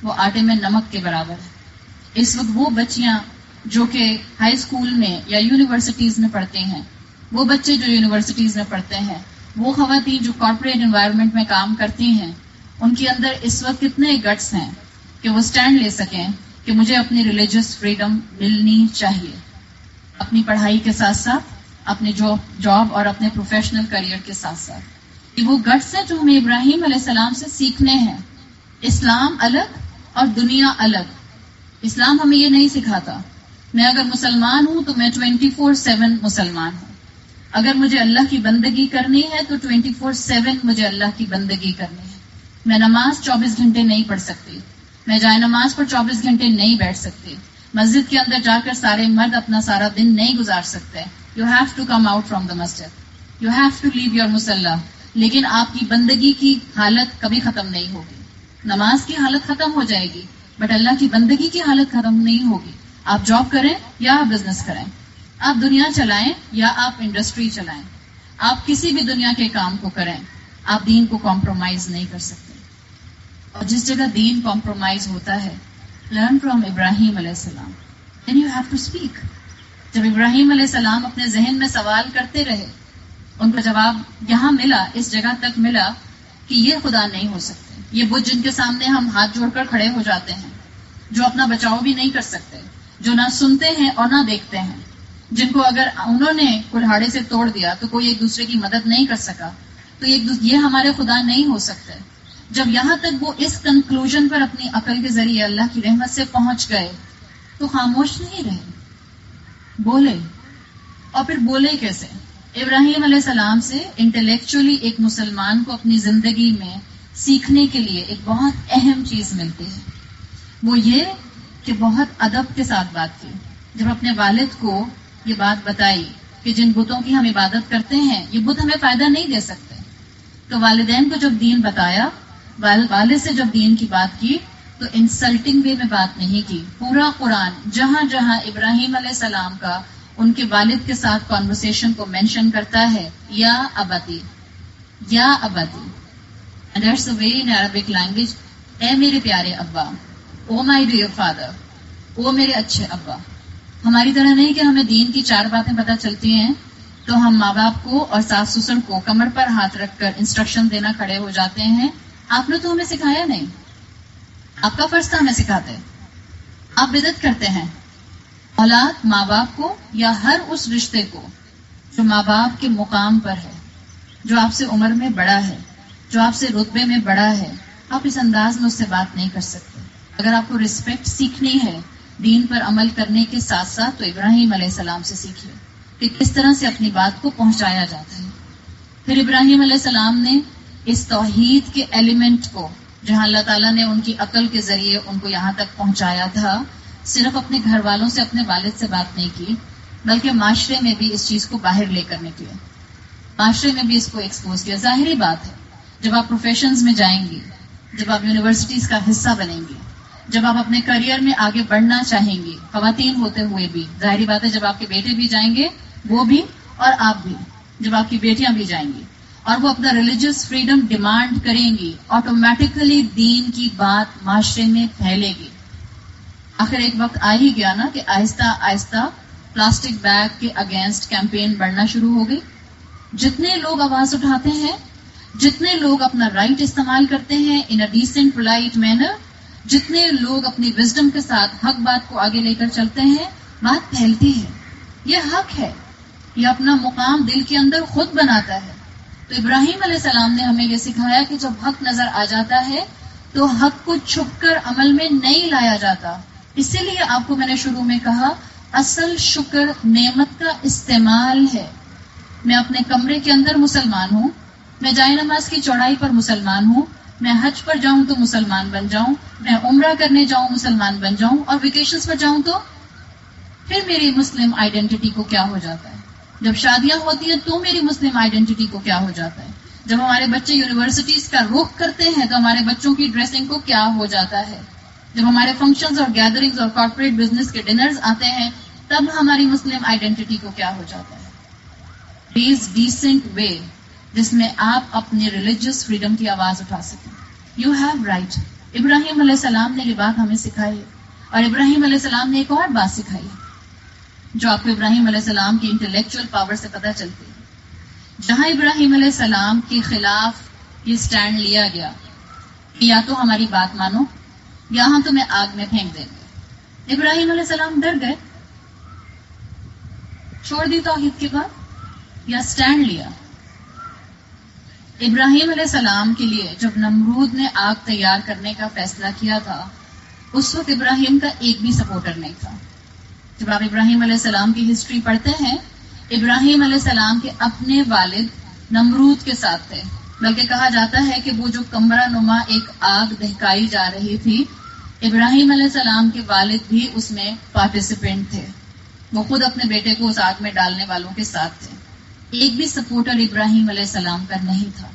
وہ آٹے میں نمک کے برابر ہے. اس وقت وہ بچیاں جو کہ ہائی اسکول میں یا یونیورسٹیز میں پڑھتے ہیں، وہ بچے جو یونیورسٹیز میں پڑھتے ہیں، وہ خواتین جو کارپوریٹ انوائرمنٹ میں کام کرتی ہیں، ان کے اندر اس وقت کتنے گٹس ہیں کہ وہ سٹینڈ لے سکیں کہ مجھے اپنی ریلیجس فریڈم ملنی چاہیے، اپنی پڑھائی کے ساتھ ساتھ اپنے جاب اور اپنے پروفیشنل کریئر کے ساتھ ساتھ. یہ وہ گٹس ہیں جو ہمیں ابراہیم علیہ السلام سے سیکھنے ہیں. اسلام الگ اور دنیا الگ. اسلام ہمیں یہ نہیں سکھاتا میں اگر مسلمان ہوں تو میں 24/7 مسلمان ہوں. اگر مجھے اللہ کی بندگی کرنی ہے تو 24/7 مجھے اللہ کی بندگی کرنی ہے. میں نماز 24 گھنٹے نہیں پڑھ سکتی، میں جائے نماز پر 24 گھنٹے نہیں بیٹھ سکتی، مسجد کے اندر جا کر سارے مرد اپنا سارا دن نہیں گزار سکتے. You have to come out from the مسجد، you have to leave your مصلی. لیکن آپ کی بندگی کی حالت کبھی ختم نہیں ہوگی. نماز کی حالت ختم ہو جائے گی بٹ اللہ کی بندگی کی حالت ختم نہیں ہوگی. آپ جاب کریں یا آپ بزنس کریں، آپ دنیا چلائیں یا آپ انڈسٹری چلائیں، آپ کسی بھی دنیا کے کام کو کریں، آپ دین کو کمپرومائز نہیں کر سکتے. اور جس جگہ دین کمپرومائز ہوتا ہے، لرن فرام ابراہیم علیہ السلام. Then you have to speak. جب ابراہیم علیہ السلام اپنے ذہن میں سوال کرتے رہے، ان کا جواب یہاں ملا، اس جگہ تک ملا کہ یہ خدا نہیں ہو سکتے. یہ بت جن کے سامنے ہم ہاتھ جوڑ کر کھڑے ہو جاتے ہیں، جو اپنا بچاؤ بھی نہیں کر سکتے، جو نہ سنتے ہیں اور نہ دیکھتے ہیں، جن کو اگر انہوں نے کلہاڑے سے توڑ دیا تو کوئی ایک دوسرے کی مدد نہیں کر سکا، تو یہ ہمارے خدا نہیں ہو سکتے. جب یہاں تک وہ اس کنکلوژن پر اپنی عقل کے ذریعے اللہ کی رحمت سے پہنچ گئے تو خاموش نہیں رہے، بولے. اور پھر بولے کیسے؟ ابراہیم علیہ السلام سے انٹلیکچولی ایک مسلمان کو اپنی زندگی میں سیکھنے کے لیے ایک بہت اہم چیز ملتی ہے. وہ یہ کہ بہت ادب کے ساتھ بات کی. جب اپنے والد کو یہ بات بتائی کہ جن بتوں کی ہم عبادت کرتے ہیں یہ بت ہمیں فائدہ نہیں دے سکتے، تو والدین کو جب دین بتایا، والد سے جب دین کی بات کی تو انسلٹنگ وے میں بات نہیں کی. پورا قرآن جہاں جہاں ابراہیم علیہ السلام کا ان کے والد کے ساتھ کانورسیشن کو مینشن کرتا ہے، یا ابتی، یا ابتی. And that's the way in Arabic language. اے میرے پیارے ابا، او مائی ڈیئر فادر، او میرے اچھے ابا. ہماری طرح نہیں کہ ہمیں دین کی 4 باتیں پتہ چلتی ہیں تو ہم ماں باپ کو اور ساس سسر کو کمر پر ہاتھ رکھ کر انسٹرکشن دینا کھڑے ہو جاتے ہیں. آپ نے تو ہمیں سکھایا نہیں، آپ کا فرض تھا ہمیں سکھاتے. آپ بدعت کرتے ہیں. اولاد ماں باپ کو یا ہر اس رشتے کو جو ماں باپ کے مقام پر ہے، جو آپ سے عمر میں بڑا ہے، جو آپ سے رتبے میں بڑا ہے، آپ اس انداز میں اس سے بات نہیں کر سکتے. اگر آپ کو رسپیکٹ سیکھنی ہے دین پر عمل کرنے کے ساتھ ساتھ، تو ابراہیم علیہ السلام سے سیکھیے کہ کس طرح سے اپنی بات کو پہنچایا جاتا ہے. پھر ابراہیم علیہ السلام نے اس توحید کے ایلیمنٹ کو، جہاں اللہ تعالیٰ نے ان کی عقل کے ذریعے ان کو یہاں تک پہنچایا تھا، صرف اپنے گھر والوں سے، اپنے والد سے بات نہیں کی، بلکہ معاشرے میں بھی اس چیز کو باہر لے کر نکلے، معاشرے میں بھی اس کو ایکسپوز کیا. ظاہری بات ہے جب آپ پروفیشنز میں جائیں گی، جب آپ یونیورسٹیز کا حصہ بنیں گی، جب آپ اپنے کریئر میں آگے بڑھنا چاہیں گی، خواتین ہوتے ہوئے بھی، ظاہری بات ہے جب آپ کے بیٹے بھی جائیں گے، وہ بھی اور آپ بھی، جب آپ کی بیٹیاں بھی جائیں گی اور وہ اپنا ریلیجس فریڈم ڈیمانڈ کریں گی، آٹومیٹیکلی دین کی بات معاشرے میں پھیلے گی. آخر ایک وقت آ ہی گیا نا کہ آہستہ آہستہ پلاسٹک بیگ کے اگینسٹ کیمپین بڑھنا شروع ہو گئی. جتنے لوگ آواز اٹھاتے ہیں، جتنے لوگ اپنا رائٹ استعمال کرتے ہیں ان اے ڈیسنٹ پولائٹ مینر، جتنے لوگ اپنی وزڈم کے ساتھ حق بات کو آگے لے کر چلتے ہیں، بات پھیلتی ہے. یہ حق ہے، یہ اپنا مقام دل کے اندر خود بناتا ہے. تو ابراہیم علیہ السلام نے ہمیں یہ سکھایا کہ جب حق نظر آ جاتا ہے تو حق کو چھپ کر عمل میں نہیں لایا جاتا. اسی لیے آپ کو میں نے شروع میں کہا اصل شکر نعمت کا استعمال ہے. میں اپنے کمرے کے اندر مسلمان ہوں، میں جائے نماز کی چوڑائی پر مسلمان ہوں، میں حج پر جاؤں تو مسلمان بن جاؤں، میں عمرہ کرنے جاؤں مسلمان بن جاؤں، اور ویکیشنز پر جاؤں تو پھر میری مسلم آئیڈینٹی کو کیا ہو جاتا ہے. جب شادیاں ہوتی ہیں تو میری مسلم آئیڈینٹی کو کیا ہو جاتا ہے. جب ہمارے بچے یونیورسٹیز کا رخ کرتے ہیں تو ہمارے بچوں کی ڈریسنگ کو کیا ہو جاتا ہے. جب ہمارے فنکشنز اور گیدرنگز اور کارپوریٹ بزنس کے ڈنرز آتے ہیں تب ہماری مسلم آئیڈینٹی کو کیا ہو جاتا ہے. پلیز ڈیسنٹ وے جس میں آپ اپنی ریلیجیس فریڈم کی آواز اٹھا سکیں. You have right. ابراہیم علیہ السلام نے یہ بات ہمیں سکھائی، اور ابراہیم علیہ السلام نے ایک اور بات سکھائی جو آپ کو ابراہیم علیہ السلام کی انٹلیکچوئل پاور سے پتہ چلتی ہے. جہاں ابراہیم علیہ السلام کے خلاف یہ سٹینڈ لیا گیا کہ یا تو ہماری بات مانو یا ہم تمہیں آگ میں پھینک دیں گے، ابراہیم علیہ السلام ڈر گئے، چھوڑ دی توحید کی بات یا سٹینڈ لیا. ابراہیم علیہ السلام کے لیے جب نمرود نے آگ تیار کرنے کا فیصلہ کیا تھا اس وقت ابراہیم کا ایک بھی سپورٹر نہیں تھا. جب آپ ابراہیم علیہ السلام کی ہسٹری پڑھتے ہیں، ابراہیم علیہ السلام کے اپنے والد نمرود کے ساتھ تھے، بلکہ کہا جاتا ہے کہ وہ جو کمرہ نما ایک آگ دہکائی جا رہی تھی، ابراہیم علیہ السلام کے والد بھی اس میں پارٹیسپینٹ تھے. وہ خود اپنے بیٹے کو اس آگ میں ڈالنے والوں کے ساتھ تھے. ایک بھی سپورٹر ابراہیم علیہ السلام کا نہیں تھا.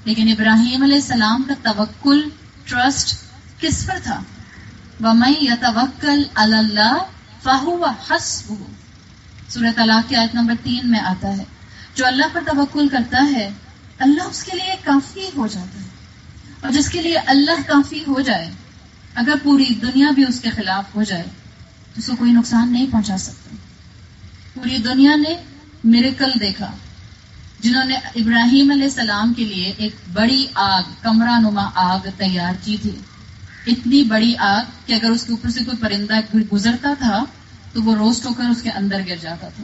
لیکن ابراہیم علیہ السلام کا توکل، ٹرسٹ کس پر تھا؟ وَمَن يَتَوَكَّلْ عَلَى اللَّهِ فَهُوَ حَسْبُهُ. سورہ طلاق کی آیت نمبر 3 میں آتا ہے جو اللہ پر توکل کرتا ہے اللہ اس کے لیے کافی ہو جاتا ہے. اور جس کے لیے اللہ کافی ہو جائے، اگر پوری دنیا بھی اس کے خلاف ہو جائے تو اس کو کوئی نقصان نہیں پہنچا سکتا. پوری دنیا نے میریکل دیکھا، جنہوں نے ابراہیم علیہ السلام کے لیے ایک بڑی آگ، کمرہ نما آگ تیار کی تھی. اتنی بڑی آگ کہ اگر اس کے اوپر سے کوئی پرندہ گزرتا تھا تو وہ روسٹ ہو کر اس کے اندر گر جاتا تھا.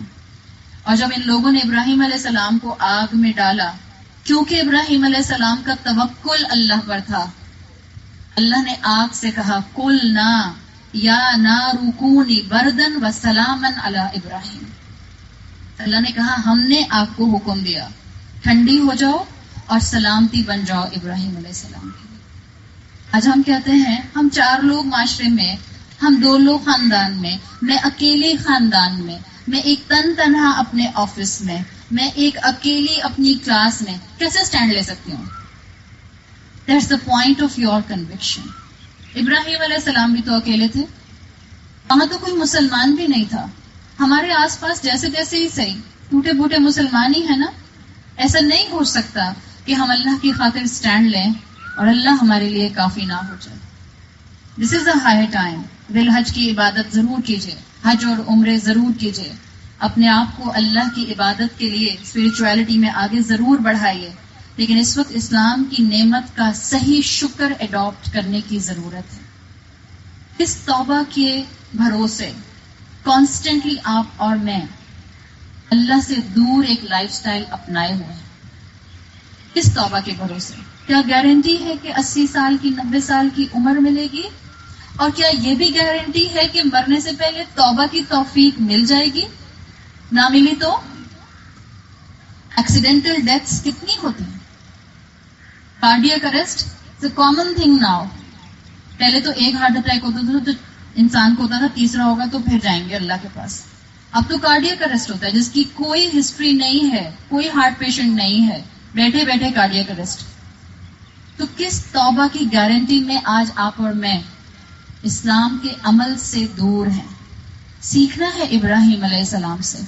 اور جب ان لوگوں نے ابراہیم علیہ السلام کو آگ میں ڈالا، کیونکہ ابراہیم علیہ السلام کا توکل اللہ پر تھا، اللہ نے آگ سے کہا قُلْنَا يَا نَارُ كُونِي بَرْدًا وَسَلَامًا عَلَىٰ ابراہیم. اللہ نے کہا ہم نے آگ کو حکم دیا ٹھنڈی ہو جاؤ اور سلامتی بن جاؤ ابراہیم علیہ السلام کے لیے. آج ہم کہتے ہیں ہم 4 لوگ معاشرے میں، ہم 2 لوگ خاندان میں، میں اکیلے خاندان میں، میں ایک تنہا اپنے آفس میں، میں ایک اکیلی اپنی کلاس میں کیسے سٹینڈ لے سکتی ہوں؟ That's the point of your conviction. ابراہیم علیہ السلام بھی تو اکیلے تھے، وہاں تو کوئی مسلمان بھی نہیں تھا. ہمارے آس پاس جیسے تیسے ہی صحیح ٹوٹے بوٹے مسلمان ہی ہے نا. ایسا نہیں ہو سکتا کہ ہم اللہ کی خاطر سٹینڈ لیں اور اللہ ہمارے لیے کافی نہ ہو جائے. دس از دا ہائی ٹائم. دل حج کی عبادت ضرور کیجیے، حج اور عمرے ضرور کیجیے، اپنے آپ کو اللہ کی عبادت کے لیے اسپرچویلٹی میں آگے ضرور بڑھائیے. لیکن اس وقت اسلام کی نعمت کا صحیح شکر اڈاپٹ کرنے کی ضرورت ہے. اس توبہ کے بھروسے کانسٹنٹلی آپ اور میں اللہ سے دور ایک لائف سٹائل اپنائے ہوئے ہیں. اس توبہ کے بھروسے کیا گارنٹی ہے کہ 80 سال کی 90 سال کی عمر ملے گی؟ اور کیا یہ بھی گارنٹی ہے کہ مرنے سے پہلے توبہ کی توفیق مل جائے گی؟ نہ ملی تو ایکسیڈنٹل ڈیتھس کتنی ہوتی ہیں. Cardiac arrest it's a common thing now. پہلے تو ایک ہارٹ اٹیک ہوتا تھا تو انسان کو ہوتا تھا تیسرا ہوگا تو پھر جائیں گے اللہ کے پاس. اب تو کارڈیاک اریسٹ ہوتا ہے جس کی کوئی ہسٹری نہیں ہے، کوئی ہارٹ پیشنٹ نہیں ہے، بیٹھے بیٹھے کارڈیاک اریسٹ. تو کس توبہ کی گارنٹی میں آج آپ اور میں اسلام کے عمل سے دور ہیں؟ سیکھنا ہے ابراہیم علیہ السلام سے.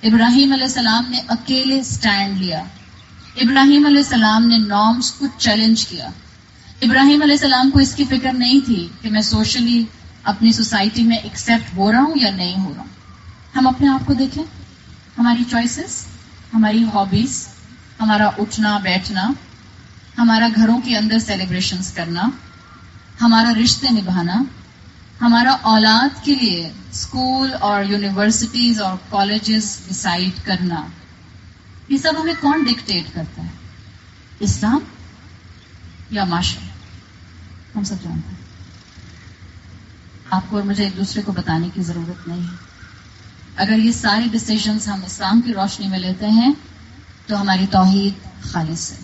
ابراہیم علیہ السلام نے اکیلے سٹینڈ لیا. ابراہیم علیہ السلام نے نارمز کو چیلنج کیا. ابراہیم علیہ السلام کو اس کی فکر نہیں تھی کہ میں سوشلی اپنی سوسائٹی میں ایکسیپٹ ہو رہا ہوں یا نہیں ہو رہا ہوں. ہم اپنے آپ کو دیکھیں، ہماری چوائسز، ہماری ہابیز، ہمارا اٹھنا بیٹھنا، ہمارا گھروں کے اندر سیلیبریشنز کرنا، ہمارا رشتے نبھانا، ہمارا اولاد کے لیے اسکول اور یونیورسٹیز اور کالجز ڈیسائیڈ کرنا، یہ سب ہمیں کون ڈکٹیٹ کرتا ہے؟ اسلام یا معاشرہ؟ ہم سب جانتے ہیں. آپ کو اور مجھے ایک دوسرے کو بتانے کی ضرورت نہیں ہے. اگر یہ سارے ڈیسیژنز ہم اسلام کی روشنی میں لیتے ہیں تو ہماری توحید خالص ہے.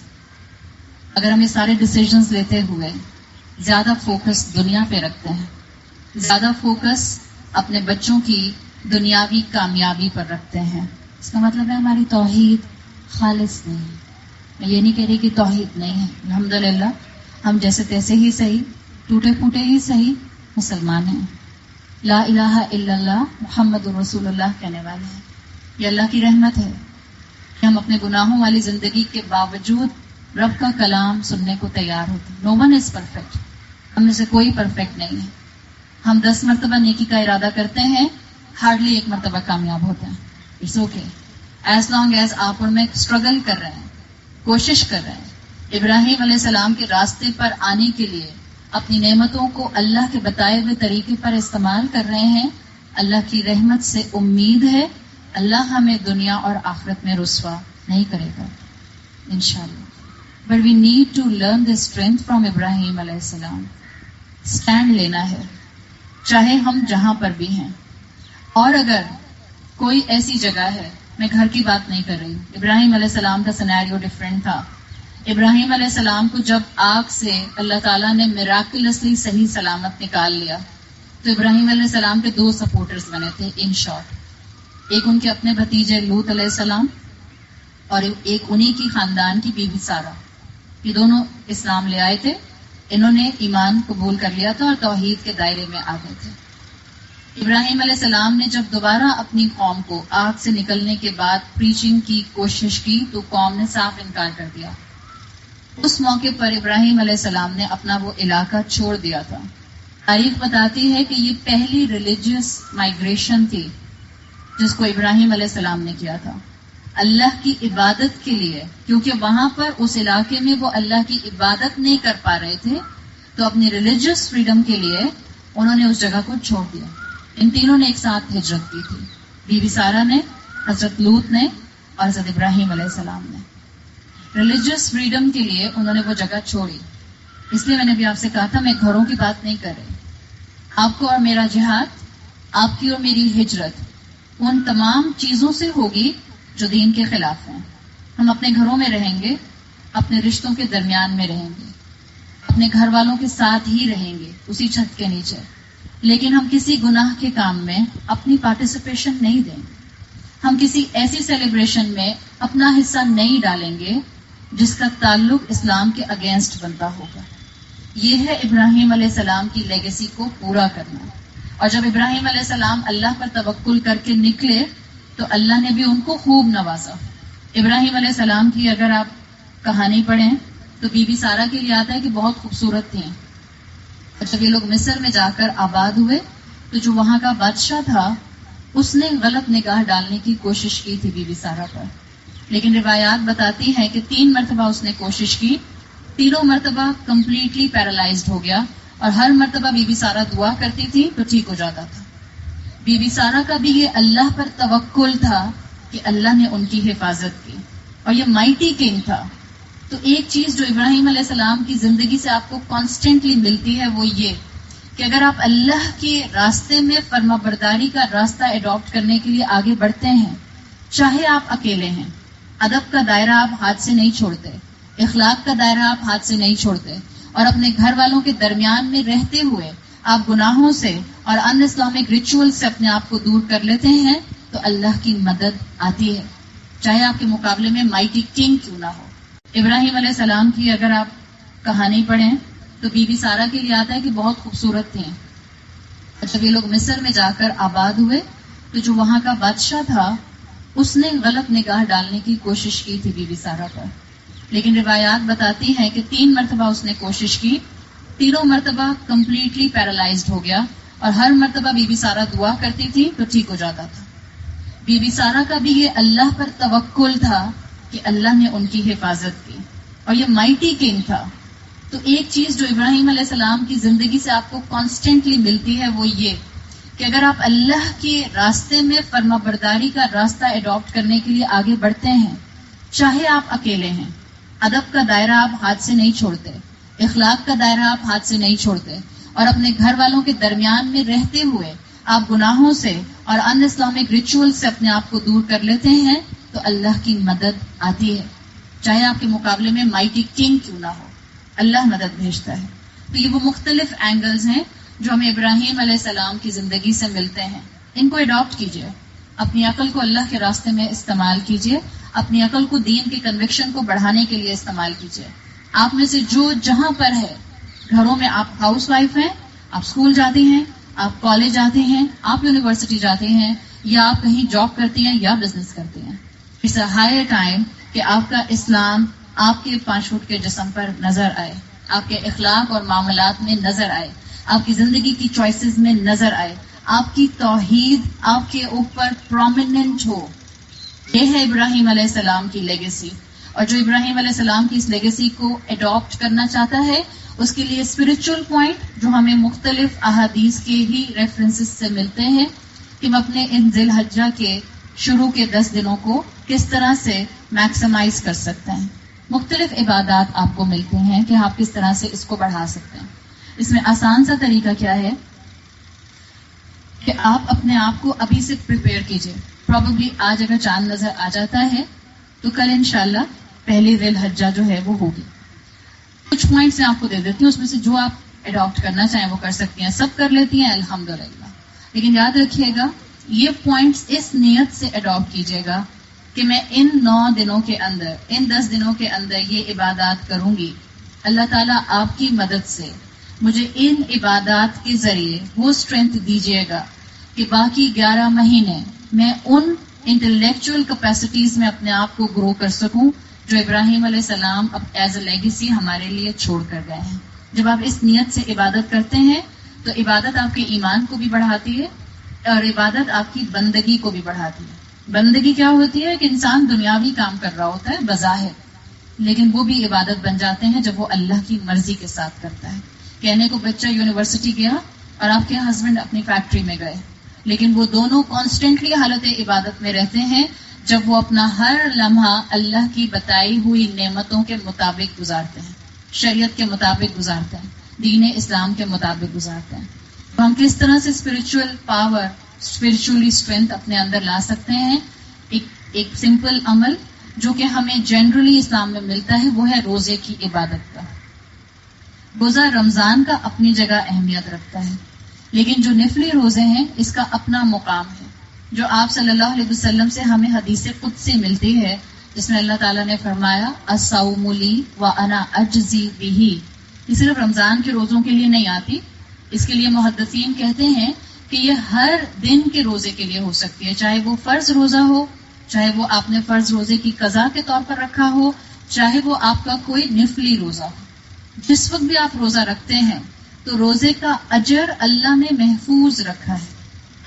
اگر ہم یہ سارے ڈیسیژنز لیتے ہوئے زیادہ فوکس دنیا پہ رکھتے ہیں، زیادہ فوکس اپنے بچوں کی دنیاوی کامیابی پر رکھتے ہیں، اس کا مطلب ہے ہماری توحید خالص نہیں ہے. میں یہ نہیں کہہ رہی کہ توحید نہیں ہے، الحمدللہ ہم جیسے تیسے ہی صحیح، ٹوٹے پھوٹے ہی صحیح مسلمان ہیں. لا الہ الا اللہ محمد رسول اللہ کہنے والے ہیں. یہ اللہ کی رحمت ہے کہ ہم اپنے گناہوں والی زندگی کے باوجود رب کا کلام سننے کو تیار ہوتے ہیں. نو ون از پرفیکٹ، ہم میں سے کوئی پرفیکٹ نہیں ہے. ہم 10 مرتبہ نیکی کا ارادہ کرتے ہیں، ہارڈلی 1 مرتبہ کامیاب ہوتے ہیں. It's okay as long as آپ اور میں اسٹرگل کر رہے ہیں، کوشش کر رہے ہیں. ابراہیم علیہ السلام کے راستے پر آنے کے لیے اپنی نعمتوں کو اللہ کے بتائے ہوئے طریقے پر استعمال کر رہے ہیں. اللہ کی رحمت سے امید ہے اللہ ہمیں دنیا اور آخرت میں رسوا نہیں کرے گا انشاءاللہ. But we need to learn the strength from Ibrahim علیہ السلام. اسٹینڈ لینا ہے چاہے ہم جہاں پر بھی ہیں. اور اگر کوئی ایسی جگہ ہے، میں گھر کی بات نہیں کر رہی، ابراہیم علیہ السلام کا سینیریو ڈفرینٹ تھا. ابراہیم علیہ السلام کو جب آگ سے اللہ تعالیٰ نے میراکلسلی صحیح سلامت نکال لیا تو ابراہیم علیہ السلام کے 2 سپورٹرز بنے تھے ان شارٹ. ایک ان کے اپنے بھتیجے لوط علیہ السلام اور ایک انہی کی خاندان کی بیوی سارہ. یہ دونوں اسلام لے آئے تھے، انہوں نے ایمان قبول کر لیا تھا اور توحید کے دائرے میں آ گئے تھے. ابراہیم علیہ السلام نے جب دوبارہ اپنی قوم کو آگ سے نکلنے کے بعد پریچنگ کی کوشش کی تو قوم نے صاف انکار کر دیا. اس موقع پر ابراہیم علیہ السلام نے اپنا وہ علاقہ چھوڑ دیا تھا. تاریخ بتاتی ہے کہ یہ پہلی ریلیجیس مائگریشن تھی جس کو ابراہیم علیہ السلام نے کیا تھا اللہ کی عبادت کے لیے، کیونکہ وہاں پر اس علاقے میں وہ اللہ کی عبادت نہیں کر پا رہے تھے تو اپنی ریلیجیس فریڈم کے لیے انہوں نے اس جگہ کو چھوڑ دیا. ان تینوں نے ایک ساتھ ہجرت کی تھی، بی بی سارہ نے، حضرت لوط نے اور حضرت ابراہیم علیہ السلام نے. ریلیجیس فریڈم کے لیے انہوں نے وہ جگہ چھوڑی. اس لیے میں نے بھی آپ سے کہا تھا میں گھروں کی بات نہیں کر رہی. آپ کو اور میرا جہاد، آپ کی اور میری ہجرت ان تمام چیزوں سے ہوگی جو دین کے خلاف ہیں. ہم اپنے گھروں میں رہیں گے، اپنے رشتوں کے درمیان میں رہیں گے، اپنے گھر والوں کے ساتھ ہی رہیں گے اسی چھت کے نیچے، لیکن ہم کسی گناہ کے کام میں اپنی پارٹیسپیشن نہیں دیں گے. ہم کسی ایسی سیلیبریشن میں اپنا حصہ نہیں ڈالیں گے جس کا تعلق اسلام کے اگینسٹ بنتا ہوگا. یہ ہے ابراہیم علیہ السلام کی لیگیسی کو پورا کرنا. اور جب ابراہیم علیہ السلام اللہ پر توکل کر کے نکلے تو اللہ نے بھی ان کو خوب نوازا. ابراہیم علیہ السلام کی اگر آپ کہانی پڑھیں تو بی بی سارہ کے لیے آتا ہے کہ بہت خوبصورت تھیں. اور جب یہ لوگ مصر میں جا کر آباد ہوئے تو جو وہاں کا بادشاہ تھا اس نے غلط نگاہ ڈالنے کی کوشش کی تھی بی بی سارہ پر، لیکن روایات بتاتی ہیں کہ 3 مرتبہ اس نے کوشش کی، تینوں مرتبہ کمپلیٹلی پیرالائزڈ ہو گیا اور ہر مرتبہ بی بی سارہ دعا کرتی تھی تو ٹھیک ہو جاتا تھا. بی بی سارہ کا بھی یہ اللہ پر توکل تھا کہ اللہ نے ان کی حفاظت کی اور یہ مائٹی کنگ تھا. تو ایک چیز جو ابراہیم علیہ السلام کی زندگی سے آپ کو کانسٹنٹلی ملتی ہے وہ یہ کہ اگر آپ اللہ کے راستے میں فرما برداری کا راستہ اڈاپٹ کرنے کے لیے آگے بڑھتے ہیں، چاہے آپ اکیلے ہیں، ادب کا دائرہ آپ ہاتھ سے نہیں چھوڑتے، اخلاق کا دائرہ آپ ہاتھ سے نہیں چھوڑتے، اور اپنے گھر والوں کے درمیان میں رہتے ہوئے آپ گناہوں سے اور ان اسلامک ریچول سے اپنے آپ کو دور کر لیتے ہیں تو اللہ کی مدد آتی ہے، چاہے آپ کے مقابلے میں مائٹی کنگ کیوں نہ ہو. ابراہیم علیہ السلام کی اگر آپ کہانی پڑھیں تو بی بی سارہ کے لیے آتا ہے کہ بہت خوبصورت تھیں. اور جب یہ لوگ مصر میں جا کر آباد ہوئے تو جو وہاں کا بادشاہ تھا اس نے غلط نگاہ ڈالنے کی کوشش کی تھی بی بی سارہ پر، لیکن روایات بتاتی ہیں کہ 3 مرتبہ اس نے کوشش کی، تینوں مرتبہ کمپلیٹلی پیرالائزڈ ہو گیا اور ہر مرتبہ بی بی سارہ دعا کرتی تھی تو ٹھیک ہو جاتا تھا. بی بی سارہ کا بھی یہ اللہ پر توکل تھا کہ اللہ نے ان کی حفاظت کی، اور یہ مائٹی کنگ تھا. تو ایک چیز جو ابراہیم علیہ السلام کی زندگی سے آپ کو کانسٹنٹلی ملتی ہے وہ یہ کہ اگر آپ اللہ کے راستے میں فرما برداری کا راستہ اڈاپٹ کرنے کے لیے آگے بڑھتے ہیں، چاہے آپ اکیلے ہیں، ادب کا دائرہ آپ ہاتھ سے نہیں چھوڑتے، اخلاق کا دائرہ آپ ہاتھ سے نہیں چھوڑتے، اور اپنے گھر والوں کے درمیان میں رہتے ہوئے آپ گناہوں سے اور ان اسلامک ریچول سے اپنے آپ کو دور کر لیتے ہیں، تو اللہ کی مدد آتی ہے. چاہے آپ کے مقابلے میں مائٹی کنگ کیوں نہ ہو، اللہ مدد بھیجتا ہے. تو یہ وہ مختلف اینگلز ہیں جو ہمیں ابراہیم علیہ السلام کی زندگی سے ملتے ہیں. ان کو اڈاپٹ کیجئے، اپنی عقل کو اللہ کے راستے میں استعمال کیجئے، اپنی عقل کو دین کے کنوکشن کو بڑھانے کے لیے استعمال کیجئے. آپ میں سے جو جہاں پر ہے، گھروں میں آپ ہاؤس وائف ہیں، آپ اسکول جاتی ہیں، آپ کالج جاتے ہیں، آپ یونیورسٹی جاتے ہیں، یا آپ کہیں جاب کرتی ہیں یا بزنس کرتی ہیں، اٹس اے ہائر ٹائم کہ آپ کا اسلام آپ کے 5 فٹ کے جسم پر نظر آئے، آپ کے اخلاق اور معاملات میں نظر آئے، آپ کی زندگی کی چوائسز میں نظر آئے، آپ کی توحید آپ کے اوپر پرومیننٹ ہو. یہ ہے ابراہیم علیہ السلام کی لیگیسی. اور جو ابراہیم علیہ السلام کی اس لیگیسی کو اڈاپٹ کرنا چاہتا ہے، اس کے لیے اسپرچل پوائنٹ جو ہمیں مختلف احادیث کے ہی ریفرنسز سے ملتے ہیں کہ ہم اپنے ان ذی الحجہ کے شروع کے 10 دنوں کو کس طرح سے میکسیمائز کر سکتے ہیں. مختلف عبادات آپ کو ملتے ہیں کہ آپ کس طرح سے اس کو بڑھا سکتے ہیں. اس میں آسان سا طریقہ کیا ہے کہ آپ اپنے آپ کو ابھی سے پریپیئر کیجئے. پروبیبلی آج اگر چاند نظر آ جاتا ہے تو کل انشاءاللہ پہلی ذی الحجہ جو ہے وہ ہوگی. کچھ پوائنٹس میں آپ کو دے دیتی ہوں، اس میں سے جو آپ اڈاپٹ کرنا چاہیں وہ کر سکتی ہیں. سب کر لیتی ہیں الحمدللہ، لیکن یاد رکھیے گا یہ پوائنٹس اس نیت سے اڈاپٹ کیجیے گا کہ میں ان 9 دنوں کے اندر، ان 10 دنوں کے اندر یہ عبادات کروں گی. اللہ تعالیٰ آپ کی مدد سے مجھے ان عبادات کے ذریعے وہ اسٹرینتھ دیجیے گا کہ باقی 11 مہینے میں ان انٹلیکچوئل کیپیسٹیز میں اپنے آپ کو گرو کر سکوں جو ابراہیم علیہ السلام اب ایز اے لیگیسی ہمارے لیے چھوڑ کر گئے ہیں. جب آپ اس نیت سے عبادت کرتے ہیں تو عبادت آپ کے ایمان کو بھی بڑھاتی ہے اور عبادت آپ کی بندگی کو بھی بڑھاتی ہے. بندگی کیا ہوتی ہے کہ انسان دنیاوی کام کر رہا ہوتا ہے بظاہر، لیکن وہ بھی عبادت بن جاتے ہیں جب وہ اللہ کی مرضی کے ساتھ کرتا ہے. کہنے کو بچہ یونیورسٹی گیا اور آپ کے ہسبینڈ اپنی فیکٹری میں گئے، لیکن وہ دونوں کانسٹنٹلی حالت عبادت میں رہتے ہیں جب وہ اپنا ہر لمحہ اللہ کی بتائی ہوئی نعمتوں کے مطابق گزارتے ہیں، شریعت کے مطابق گزارتے ہیں، دین اسلام کے مطابق گزارتے ہیں. تو ہم کس طرح سے اسپرچل پاور، اسپرچولی اسٹرینتھ اپنے اندر لا سکتے ہیں؟ ایک سمپل عمل جو کہ ہمیں جنرلی اسلام میں ملتا ہے وہ ہے روزے کی عبادت کا. روزہ رمضان کا اپنی جگہ اہمیت رکھتا ہے، لیکن جو نفلی روزے ہیں اس کا اپنا مقام ہے. جو آپ صلی اللہ علیہ وسلم سے ہمیں حدیث قدسی ملتی ہے جس میں اللہ تعالیٰ نے فرمایا الصوم لی وانا اجزی بہ. یہ صرف رمضان کے روزوں کے لیے نہیں آتی، اس کے لیے محدثین کہتے ہیں کہ یہ ہر دن کے روزے کے لیے ہو سکتی ہے، چاہے وہ فرض روزہ ہو، چاہے وہ آپ نے فرض روزے کی قضا کے طور پر رکھا ہو، چاہے وہ آپ کا کوئی نفلی روزہ ہو. جس وقت بھی آپ روزہ رکھتے ہیں تو روزے کا اجر اللہ نے محفوظ رکھا ہے.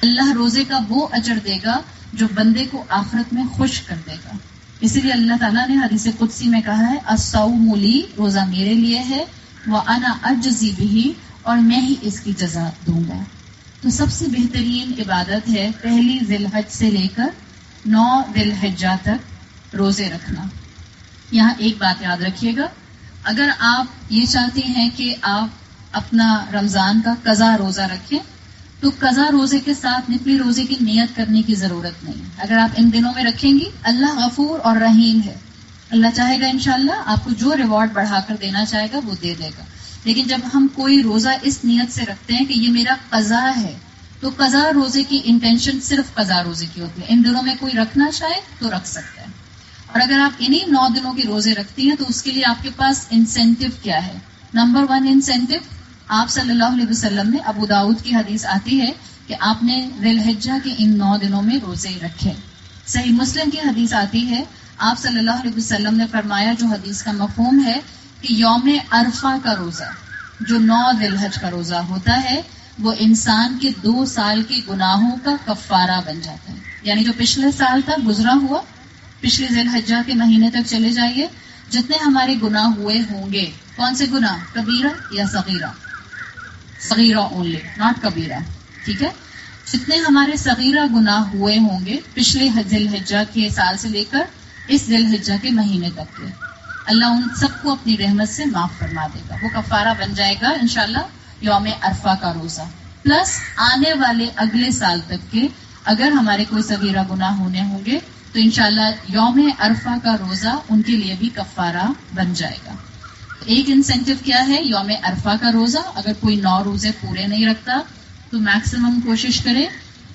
اللہ روزے کا وہ اجر دے گا جو بندے کو آخرت میں خوش کر دے گا. اسی لیے اللہ تعالیٰ نے حدیث قدسی میں کہا ہے الصوم لی، روزہ میرے لیے ہے، وانا اجزی بہ، اور میں ہی اس کی جزا دوں گا. تو سب سے بہترین عبادت ہے پہلی ذی الحج سے لے کر 9 ذی الحجہ تک روزے رکھنا. یہاں ایک بات یاد رکھیے گا، اگر آپ یہ چاہتے ہیں کہ آپ اپنا رمضان کا قضا روزہ رکھیں تو قضا روزے کے ساتھ نفلی روزے کی نیت کرنے کی ضرورت نہیں. اگر آپ ان دنوں میں رکھیں گی، اللہ غفور اور رحیم ہے، اللہ چاہے گا انشاءاللہ آپ کو جو ریوارڈ بڑھا کر دینا چاہے گا وہ دے دے گا. لیکن جب ہم کوئی روزہ اس نیت سے رکھتے ہیں کہ یہ میرا قضا ہے، تو قضا روزے کی انٹینشن صرف قضا روزے کی ہوتی ہے. ان دنوں میں کوئی رکھنا چاہے تو رکھ سکتا ہے. اور اگر آپ انہی 9 دنوں کے روزے رکھتی ہیں تو اس کے لیے آپ کے پاس انسینٹیو کیا ہے؟ نمبر 1 انسینٹیو، آپ صلی اللہ علیہ وسلم نے، ابو داؤد کی حدیث آتی ہے کہ آپ نے ذی الحجہ کے ان 9 دنوں میں روزے رکھے. صحیح مسلم کی حدیث آتی ہے، آپ صلی اللہ علیہ وسلم نے فرمایا، جو حدیث کا مفہوم ہے کہ یوم عرفہ کا روزہ، جو 9 ذی الحج کا روزہ ہوتا ہے، وہ انسان کے 2 سال کے گناہوں کا کفارہ بن جاتا ہے. یعنی جو پچھلے سال تک گزرا ہوا پچھلے ذی الحجہ کے مہینے تک چلے جائیے، جتنے ہمارے گناہ ہوئے ہوں گے، کون سے گناہ، کبیرہ یا صغیرہ؟ صغیرہ اونلی، ناٹ کبیرہ، ٹھیک ہے؟ جتنے ہمارے صغیرہ گناہ ہوئے ہوں گے پچھلے ذی الحجہ کے سال سے لے کر اس ذی الحجہ کے مہینے تک کے، اللہ ان سب کو اپنی رحمت سے معاف فرما دے گا. وہ کفارہ بن جائے گا انشاءاللہ یوم عرفہ کا روزہ، پلس آنے والے اگلے سال تک کے اگر ہمارے کوئی صغیرہ گناہ ہونے ہوں گے تو انشاءاللہ یوم عرفہ کا روزہ ان کے لیے بھی کفارہ بن جائے گا. ایک انسینٹو کیا ہے یوم عرفہ کا روزہ؟ اگر کوئی 9 روزے پورے نہیں رکھتا تو میکسیمم کوشش کرے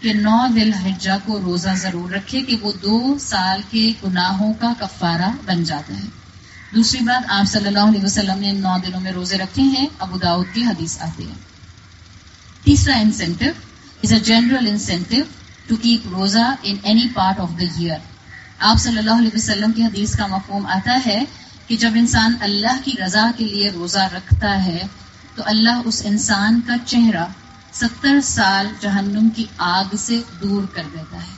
کہ 9 ذی الحجہ کو روزہ ضرور رکھے کہ وہ 2 سال کے گناہوں کا کفارہ بن جاتا ہے. دوسری بات، آپ صلی اللہ علیہ وسلم نے 9 دنوں میں روزے رکھے ہیں، ابو داؤد کی حدیث آتی ہے. تیسرا incentive is a general incentive to keep روزہ in any part of the year. آپ صلی اللہ علیہ وسلم کی حدیث کا مفہوم آتا ہے کہ جب انسان اللہ کی رضا کے لیے روزہ رکھتا ہے تو اللہ اس انسان کا چہرہ 70 سال جہنم کی آگ سے دور کر دیتا ہے.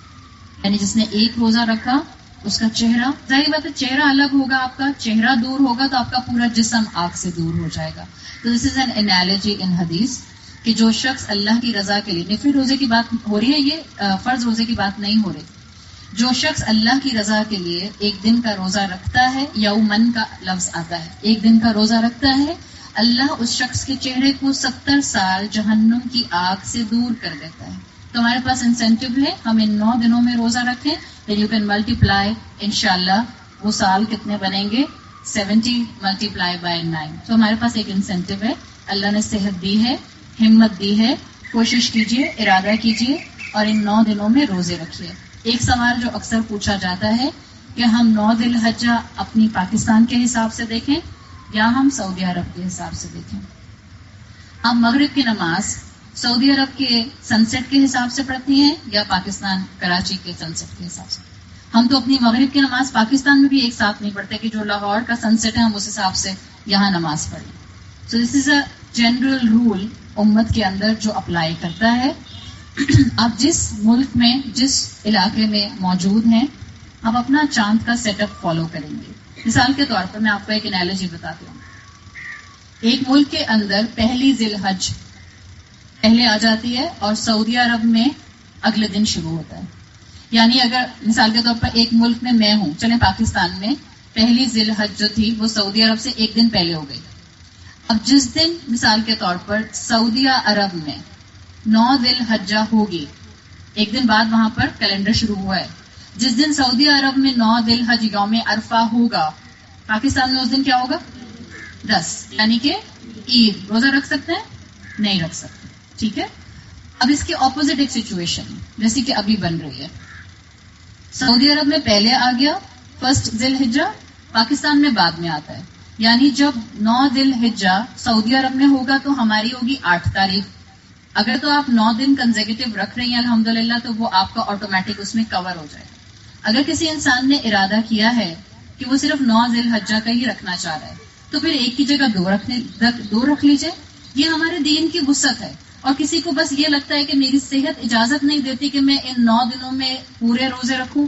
یعنی جس نے ایک روزہ رکھا اس کا چہرہ، ظاہر بات ہے چہرہ الگ ہوگا، آپ کا چہرہ دور ہوگا تو آپ کا پورا جسم آگ سے دور ہو جائے گا. تو دس از این انالوجی ان حدیث کہ جو شخص اللہ کی رضا کے لیے، نفلی روزے کی بات ہو رہی ہے، یہ فرض روزے کی بات نہیں ہو رہی، جو شخص اللہ کی رضا کے لیے ایک دن کا روزہ رکھتا ہے، یومن کا لفظ آتا ہے، ایک دن کا روزہ رکھتا ہے، اللہ اس شخص کے چہرے کو 70 سال جہنم کی آگ سے دور کر دیتا ہے. تو ہمارے پاس انسینٹو ہے، ہم ان 9 دنوں میں روزہ رکھیں. then you can multiply انشاءاللہ وہ سال کتنے بنیں گے، 70 multiply by 9. تو ہمارے پاس ایک انسینٹو ہے، اللہ نے صحت دی ہے، ہمت دی ہے، کوشش کیجیے، ارادہ کیجیے اور ان 9 دنوں میں روزے رکھیے. ایک سوال جو اکثر پوچھا جاتا ہے کہ ہم 9 ذی الحجہ اپنی پاکستان کے حساب سے دیکھیں یا ہم سعودی عرب کے حساب سے دیکھیں. ہم مغرب کی نماز سعودی عرب کے سنسیٹ کے حساب سے پڑھتی ہیں یا پاکستان کراچی کے سنسیٹ کے حساب سے؟ ہم تو اپنی مغرب کی نماز پاکستان میں بھی ایک ساتھ نہیں پڑھتے کہ جو لاہور کا سنسیٹ ہے ہم اس حساب سے یہاں نماز پڑھیں. سو دس از اے جنرل رول امت کے اندر جو اپلائی کرتا ہے. آپ جس ملک میں جس علاقے میں موجود ہیں آپ اپنا چاند کا سیٹ اپ فالو کریں گے. مثال کے طور پر میں آپ کو ایک انالوجی بتاتی ہوں. ایک ملک کے اندر پہلی ذی الحج پہلے آ جاتی ہے اور سعودی عرب میں اگلے دن شروع ہوتا ہے. یعنی اگر مثال کے طور پر ایک ملک میں ہوں، چلیں پاکستان میں پہلی ذی الحج جو تھی وہ سعودی عرب سے ایک دن پہلے ہو گئی. اب جس دن مثال کے طور پر سعودی عرب میں 9 ذی الحجہ ہوگی، ایک دن بعد وہاں پر کیلنڈر شروع ہوا ہے، جس دن سعودی عرب میں 9 ذی الحج یوم عرفہ ہوگا، پاکستان میں اس دن کیا ہوگا؟ 10، یعنی کہ عید. روزہ رکھ سکتے ہیں؟ نہیں رکھ سکتے. ٹھیک ہے. اب اس کے اپوزٹ ایک سچویشن جیسی کہ ابھی بن رہی ہے. سعودی عرب میں پہلے آ گیا فرسٹ ذی الحجہ، پاکستان میں بعد میں آتا ہے. یعنی جب 9 ذی الحجہ سعودی عرب میں ہوگا تو ہماری ہوگی 8 تاریخ. اگر تو آپ 9 دن کنزیکٹو رکھ رہی ہیں الحمدللہ تو وہ آپ کا آٹومیٹک اس میں کور ہو جائے گا. اگر کسی انسان نے ارادہ کیا ہے کہ وہ صرف 9 ذی الحجہ کا ہی رکھنا چاہ رہا ہے تو پھر ایک کی جگہ 2 رکھ لیجئے. یہ ہمارے دین کی وسعت ہے. اور کسی کو بس یہ لگتا ہے کہ میری صحت اجازت نہیں دیتی کہ میں ان 9 دنوں میں پورے روزے رکھوں،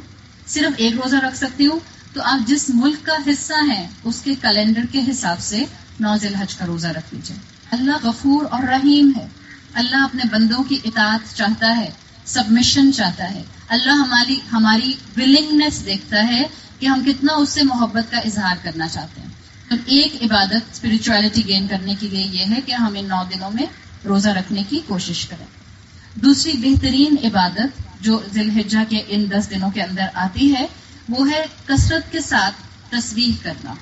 صرف ایک روزہ رکھ سکتی ہوں، تو آپ جس ملک کا حصہ ہیں اس کے کیلنڈر کے حساب سے 9 ذی الحج کا روزہ رکھ لیجیے. اللہ غفور اور رحیم ہے. اللہ اپنے بندوں کی اطاعت چاہتا ہے، سبمیشن چاہتا ہے. اللہ ہماری ولنگنس دیکھتا ہے کہ ہم کتنا اس سے محبت کا اظہار کرنا چاہتے ہیں. تو ایک عبادت اسپرچولیٹی گین کرنے کے لیے یہ ہے کہ ہم ان 9 دنوں میں روزہ رکھنے کی کوشش کریں. دوسری بہترین عبادت جو ذی الحجہ کے ان 10 دنوں کے اندر آتی ہے وہ ہے کثرت کے ساتھ تسبیح کرنا.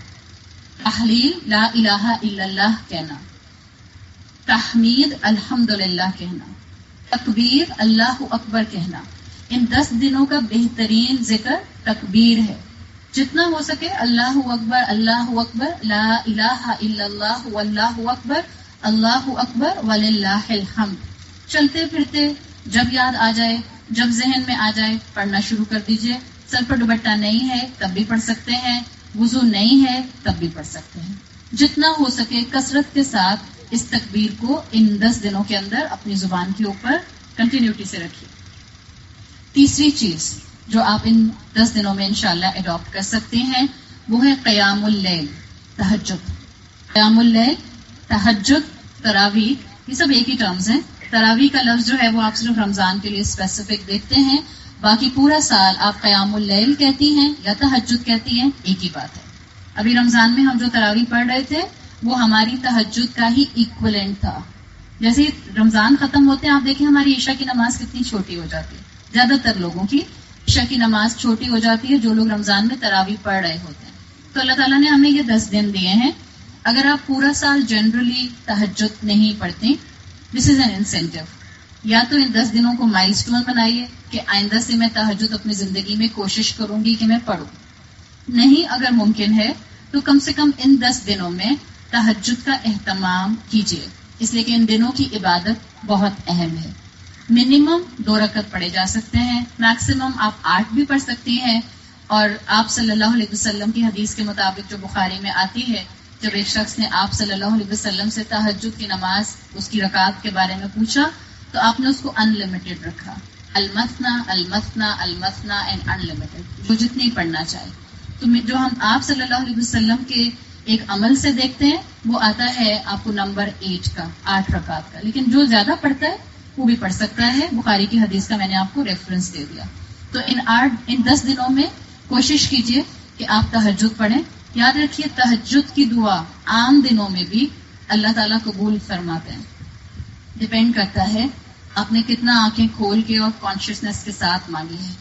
تحلیل لا الہ الا اللہ کہنا، تحمید الحمدللہ کہنا، تکبیر اللہ اکبر کہنا. ان 10 دنوں کا بہترین ذکر تکبیر ہے. جتنا ہو سکے اللہ اکبر، لا الہ الا اللہ واللہ اکبر، اللہ اکبر وللہ الحمد. چلتے پھرتے جب یاد آ جائے، جب ذہن میں آ جائے پڑھنا شروع کر دیجئے. سر پر دوپٹہ نہیں ہے تب بھی پڑھ سکتے ہیں، وضو نہیں ہے تب بھی پڑھ سکتے ہیں. جتنا ہو سکے کثرت کے ساتھ اس تکبیر کو ان 10 دنوں کے اندر اپنی زبان کے اوپر کنٹینیوٹی سے رکھیے. تیسری چیز جو آپ ان 10 دنوں میں انشاءاللہ اڈاپٹ کر سکتے ہیں وہ ہے قیام اللیل، تہجد. قیام اللیل، تہجد، تراویح، یہ سب ایک ہی ٹرمز ہیں. تراویح کا لفظ جو ہے وہ آپ صرف رمضان کے لیے اسپیسیفک دیکھتے ہیں، باقی پورا سال آپ قیام اللیل کہتی ہیں یا تہجد کہتی ہیں، ایک ہی بات ہے. ابھی رمضان میں ہم جو تراویح پڑھ رہے تھے وہ ہماری تہجد کا ہی ایکولنٹ تھا. جیسے ہی رمضان ختم ہوتے ہیں آپ دیکھیں ہماری عشاء کی نماز کتنی چھوٹی ہو جاتی ہے. زیادہ تر لوگوں کی عشاء کی نماز چھوٹی ہو جاتی ہے جو لوگ رمضان میں تراویح پڑھ رہے ہوتے ہیں. تو اللہ تعالیٰ نے ہمیں یہ 10 دن دیے ہیں. اگر آپ پورا سال جنرلی تہجد نہیں پڑھتے، دس از این انسینٹیو. یا تو ان 10 دنوں کو مائل سٹون بنائیے کہ آئندہ سے میں تہجد اپنی زندگی میں کوشش کروں گی کہ میں پڑھوں. نہیں اگر ممکن ہے تو کم سے کم ان 10 دنوں میں تہجد کا اہتمام کیجیے، اس لیے کہ ان دنوں کی عبادت بہت اہم ہے. منیمم 2 رکعت پڑھے جا سکتے ہیں، میکسیمم آپ 8 بھی پڑھ سکتی ہیں. اور آپ صلی اللہ علیہ وسلم کی حدیث کے مطابق جو بخاری میں آتی ہے، جب ایک شخص نے آپ صلی اللہ علیہ وسلم سے تہجد کی نماز اس کی رکعات کے بارے میں پوچھا تو آپ نے اس کو ان لمیٹڈ رکھا، المثنا المثنا المثنا اینڈ ان لمیٹڈ، جو جتنی پڑھنا چاہے. تو جو ہم آپ صلی اللہ علیہ وسلم کے ایک عمل سے دیکھتے ہیں وہ آتا ہے آپ کو نمبر 8 کا، 8 رکعات کا. لیکن جو زیادہ پڑھتا ہے وہ بھی پڑھ سکتا ہے، بخاری کی حدیث کا میں نے آپ کو ریفرنس دے دیا. تو ان 10 دنوں میں کوشش کیجئے کہ آپ تہجد پڑھیں. یاد رکھیے تہجد کی دعا عام دنوں میں بھی اللہ تعالیٰ قبول فرماتے ہیں. ڈپینڈ کرتا ہے آپ نے کتنا آنکھیں کھول کے اور کانشیسنیس کے ساتھ مانگی ہے.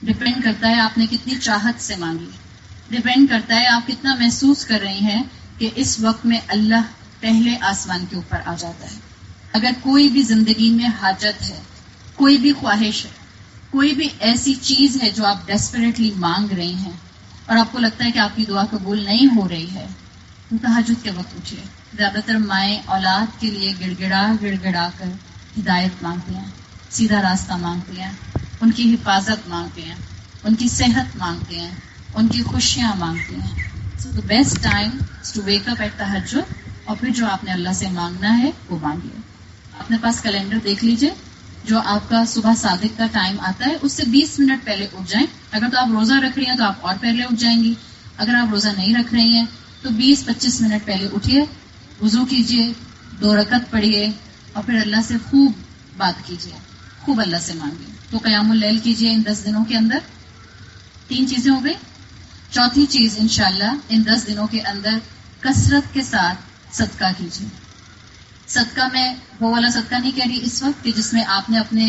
ڈپینڈ کرتا ہے آپ نے کتنی چاہت سے مانگی ہے. ڈپینڈ کرتا ہے آپ کتنا محسوس کر رہی ہیں کہ اس وقت میں اللہ پہلے آسمان کے اوپر آ جاتا ہے. اگر کوئی بھی زندگی میں حاجت ہے، کوئی بھی خواہش ہے، کوئی بھی ایسی چیز ہے جو آپ ڈیسپریٹلی مانگ رہی ہیں اور آپ کو لگتا ہے کہ آپ کی دعا قبول نہیں ہو رہی ہے، تو تہجد کے وقت اٹھیے. زیادہ تر مائیں اولاد کے لیے گڑ گڑا کر ہدایت مانگتی ہیں، سیدھا راستہ مانگتی ہیں، ان کی حفاظت مانگتی ہیں، ان کی صحت مانگتی ہیں، ان کی خوشیاں مانگتی ہیں. سو the best time is to wake up at تہجد، اور پھر جو آپ نے اللہ سے مانگنا ہے وہ مانگیے. اپنے پاس کیلنڈر دیکھ لیجئے، جو آپ کا صبح صادق کا ٹائم آتا ہے اس سے 20 منٹ پہلے اٹھ جائیں. اگر تو آپ روزہ رکھ رہی ہیں تو آپ اور پہلے اٹھ جائیں گی. اگر آپ روزہ نہیں رکھ رہی ہیں تو 20-25 منٹ پہلے اٹھیے، وضو کیجئے، 2 رکعت پڑھیے اور پھر اللہ سے خوب بات کیجئے، خوب اللہ سے مانگیے. تو قیام اللیل کیجئے ان 10 دنوں کے اندر. 3 چیزیں ہو گئی. چوتھی چیز انشاءاللہ ان 10 دنوں کے اندر کثرت کے ساتھ صدقہ کیجیے. صدقہ میں وہ والا صدقہ نہیں کہہ رہی اس وقت کہ جس میں آپ نے اپنے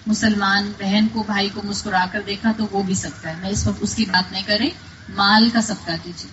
مسلمان بہن کو، بھائی کو مسکرا کر دیکھا تو وہ بھی صدقہ ہے. میں اس وقت اس کی بات نہیں کر رہی. مال کا صدقہ کیجیے.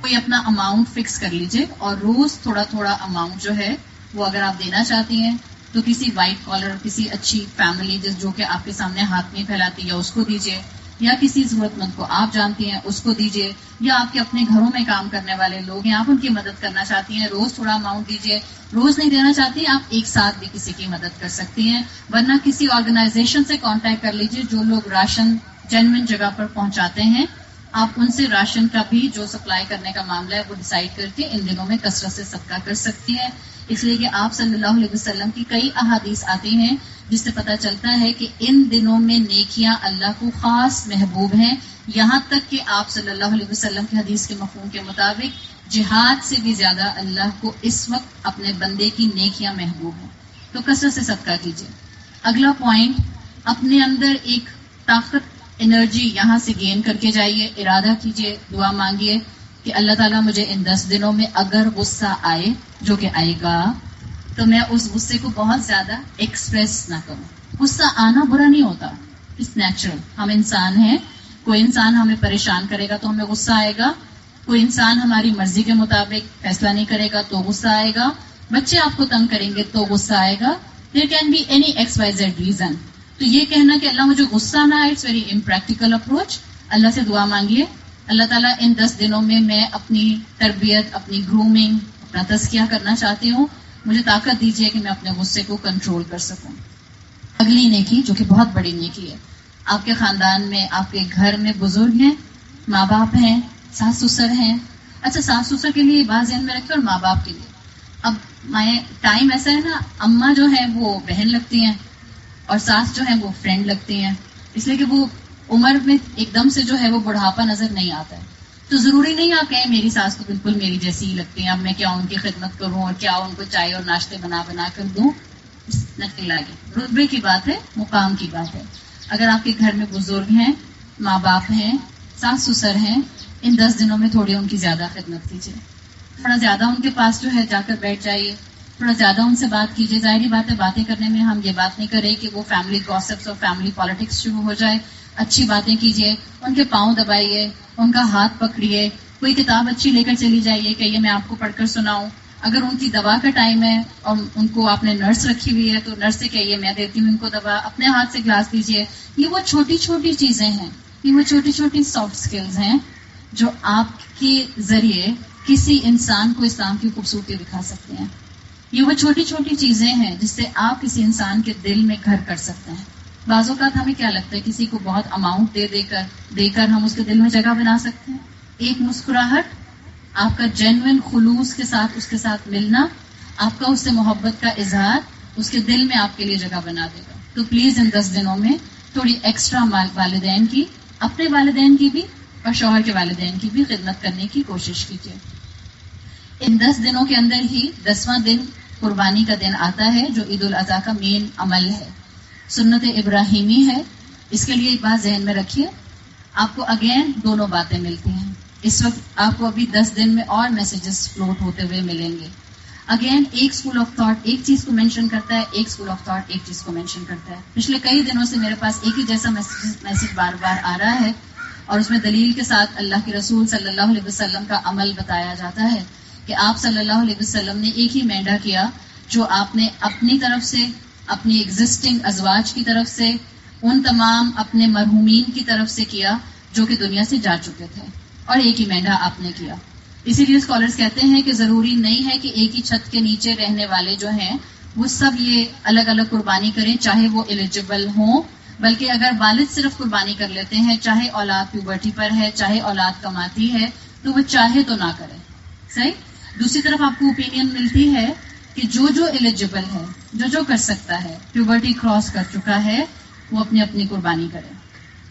کوئی اپنا اماؤنٹ فکس کر لیجیے اور روز تھوڑا تھوڑا اماؤنٹ جو ہے وہ اگر آپ دینا چاہتی ہیں تو کسی وائٹ کالر، کسی اچھی فیملی جو کہ آپ کے سامنے ہاتھ نہیں پھیلاتی یا اس کو دیجیے، یا کسی ضرورت مند کو آپ جانتی ہیں اس کو دیجیے، یا آپ کے اپنے گھروں میں کام کرنے والے لوگ ہیں آپ ان کی مدد کرنا چاہتی ہیں، روز تھوڑا اماؤنٹ دیجیے. روز نہیں دینا چاہتی آپ ایک ساتھ بھی کسی کی مدد کر سکتی ہیں، ورنہ کسی آرگنائزیشن سے کانٹیکٹ کر لیجیے جو لوگ راشن جینوئن جگہ پر پہنچاتے ہیں. آپ ان سے راشن کا بھی جو سپلائی کرنے کا معاملہ ہے وہ ڈیسائیڈ کر کے ان دنوں میں کثرت سے صدقہ کر سکتی ہیں. اس لیے کہ آپ صلی اللہ علیہ وسلم کی کئی احادیث آتی ہیں جس سے پتہ چلتا ہے کہ ان دنوں میں نیکیاں اللہ کو خاص محبوب ہیں. یہاں تک کہ آپ صلی اللہ علیہ وسلم کی حدیث کے مفہوم کے مطابق جہاد سے بھی زیادہ اللہ کو اس وقت اپنے بندے کی نیکیاں محبوب ہیں. تو کثرت سے صدقہ کیجیے. اگلا پوائنٹ، اپنے اندر ایک طاقت، انرجی یہاں سے گین کر کے جائیے. ارادہ کیجیے، دعا مانگیے کہ اللہ تعالیٰ مجھے ان 10 دنوں میں اگر غصہ آئے، جو کہ آئے گا، تو میں اس غصے کو بہت زیادہ ایکسپریس نہ کروں. غصہ آنا برا نہیں ہوتا، اٹس نیچرل. ہم انسان ہیں، کوئی انسان ہمیں پریشان کرے گا تو ہمیں غصہ آئے گا، کوئی انسان ہماری مرضی کے مطابق فیصلہ نہیں کرے گا تو غصہ آئے گا، بچے آپ کو تنگ کریں گے تو غصہ آئے گا. There can be any XYZ reason. تو یہ کہنا کہ اللہ مجھے غصہ نہ آئے، اٹس ویری امپریکٹیکل اپروچ. اللہ سے دعا مانگیے، اللہ تعالیٰ ان 10 دنوں میں اپنی تربیت، اپنی گرومنگ، اپنا تزکیہ کرنا چاہتی ہوں، مجھے طاقت دیجیے کہ میں اپنے غصے کو کنٹرول کر سکوں. اگلی نیکی جو کہ بہت بڑی نیکی ہے، آپ کے خاندان میں، آپ کے گھر میں بزرگ ہیں، ماں باپ ہیں، ساس سسر ہیں. اچھا، ساس سسر کے لیے بات ذہن میں رکھیں اور ماں باپ کے لیے. اب ٹائم ایسا ہے نا، اماں جو ہیں وہ بہن لگتی ہیں اور ساس جو ہیں وہ فرینڈ لگتی ہیں. اس لیے کہ وہ عمر میں ایک دم سے جو ہے وہ بڑھاپا نظر نہیں آتا ہے. تو ضروری نہیں آپ کہیں میری ساس تو بالکل میری جیسی ہی لگتی ہیں، اب میں کیا ان کی خدمت کروں اور کیا ان کو چائے اور ناشتے بنا بنا کر دوں. نتھی لگے، رتبے کی بات ہے، مقام کی بات ہے. اگر آپ کے گھر میں بزرگ ہیں، ماں باپ ہیں، ساس سسر ہیں، ان 10 دنوں میں تھوڑی ان کی زیادہ خدمت کیجیے، تھوڑا زیادہ ان کے پاس جو ہے جا کر بیٹھ جائیے، تھوڑا زیادہ ان سے بات کیجیے. ظاہری بات ہے باتیں کرنے میں ہم یہ بات نہیں کریں کہ وہ فیملی گاسپس اور فیملی پالیٹکس شروع ہو جائے. اچھی باتیں کیجیے، ان کے پاؤں دبائیے، ان کا ہاتھ پکڑیے، کوئی کتاب اچھی لے کر چلی جائیے کہ یہ میں آپ کو پڑھ کر سناؤں. اگر ان کی دوا کا ٹائم ہے اور ان کو آپ نے نرس رکھی ہوئی ہے تو نرس سے کہیے میں دیتی ہوں ان کو دوا، اپنے ہاتھ سے گلاس دیجیے. یہ وہ چھوٹی چھوٹی چیزیں ہیں، یہ وہ چھوٹی چھوٹی سافٹ سکلز ہیں جو آپ کے ذریعے کسی انسان کو اسلام کی خوبصورتی دکھا سکتے ہیں. یہ وہ چھوٹی چھوٹی چیزیں ہیں جس سے آپ کسی انسان کے دل میں گھر کر سکتے ہیں. بعض اوقات ہمیں کیا لگتا ہے کسی کو بہت اماؤنٹ دے کر ہم اس کے دل میں جگہ بنا سکتے ہیں. ایک مسکراہٹ، آپ کا جینوئن خلوص کے ساتھ اس کے ساتھ ملنا، آپ کا اس سے محبت کا اظہار اس کے دل میں آپ کے لیے جگہ بنا دے گا. تو پلیز ان 10 دنوں میں تھوڑی ایکسٹرا والدین کی، اپنے والدین کی بھی اور شوہر کے والدین کی بھی خدمت کرنے کی کوشش کیجیے. ان 10 دنوں کے اندر ہی 10واں دن قربانی کا دن آتا ہے جو عید الاضحیٰ کا مین عمل ہے، سنت ابراہیمی ہے. اس کے لیے ایک بات ذہن میں رکھیے، آپ کو اگین دونوں باتیں ملتی ہیں. اس وقت آپ کو ابھی 10 دن میں اور میسیجز فلوٹ ہوتے ہوئے ملیں گے. اگین ایک اسکول آف تھاٹ ایک چیز کو مینشن کرتا ہے، ایک اسکول آف تھاٹ ایک چیز کو مینشن کرتا ہے. پچھلے کئی دنوں سے میرے پاس ایک ہی جیسا میسیج بار بار آ رہا ہے اور اس میں دلیل کے ساتھ اللہ کے رسول صلی اللہ علیہ وسلم کا عمل بتایا جاتا ہے کہ آپ صلی اللہ علیہ وسلم نے ایک ہی مینڈا کیا جو آپ نے اپنی طرف سے، اپنی ایگزسٹنگ ازواج کی طرف سے، ان تمام اپنے مرحومین کی طرف سے کیا جو کہ دنیا سے جا چکے تھے، اور ایک ہی مینڈا آپ نے کیا. اسی لیے اسکالرز کہتے ہیں کہ ضروری نہیں ہے کہ ایک ہی چھت کے نیچے رہنے والے جو ہیں وہ سب یہ الگ الگ قربانی کریں چاہے وہ ایلیجیبل ہوں، بلکہ اگر والد صرف قربانی کر لیتے ہیں، چاہے اولاد پیوبرٹی پر ہے، چاہے اولاد کماتی ہے، تو وہ چاہے تو نہ کرے. صحیح. دوسری طرف آپ کو اوپینین ملتی ہے کہ جو ایلیجیبل ہے، جو کر سکتا ہے، پیوبرٹی کراس کر چکا ہے، وہ اپنی اپنی قربانی کرے.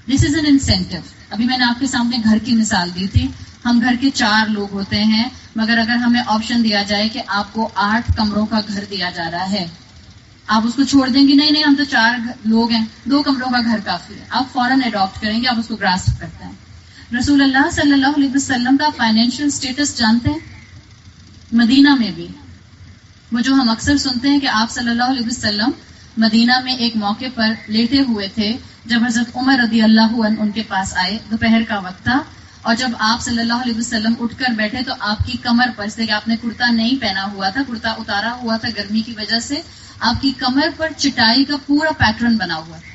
دس از این انسینٹو. ابھی میں نے آپ کے سامنے گھر کی مثال دی تھی. ہم گھر کے 4 لوگ ہوتے ہیں، مگر اگر ہمیں آپشن دیا جائے کہ آپ کو 8 کمروں کا گھر دیا جا رہا ہے، آپ اس کو چھوڑ دیں گے؟ نہیں ہم تو 4 لوگ ہیں، 2 کمروں کا گھر کافی ہے. آپ فوراً اڈاپٹ کریں گے، آپ اس کو گراسپ کرتے ہیں. رسول اللہ صلی اللہ علیہ وسلم کا فائنینشیل سٹیٹس جانتے ہیں؟ مدینہ میں بھی وہ جو ہم اکثر سنتے ہیں کہ آپ صلی اللہ علیہ وسلم مدینہ میں ایک موقع پر لیٹے ہوئے تھے جب حضرت عمر رضی اللہ عنہ ان کے پاس آئے. دوپہر کا وقت تھا اور جب آپ صلی اللہ علیہ وسلم اٹھ کر بیٹھے تو آپ کی کمر پر، سے کہ آپ نے کرتا نہیں پہنا ہوا تھا، کرتا اتارا ہوا تھا گرمی کی وجہ سے، آپ کی کمر پر چٹائی کا پورا پیٹرن بنا ہوا تھا.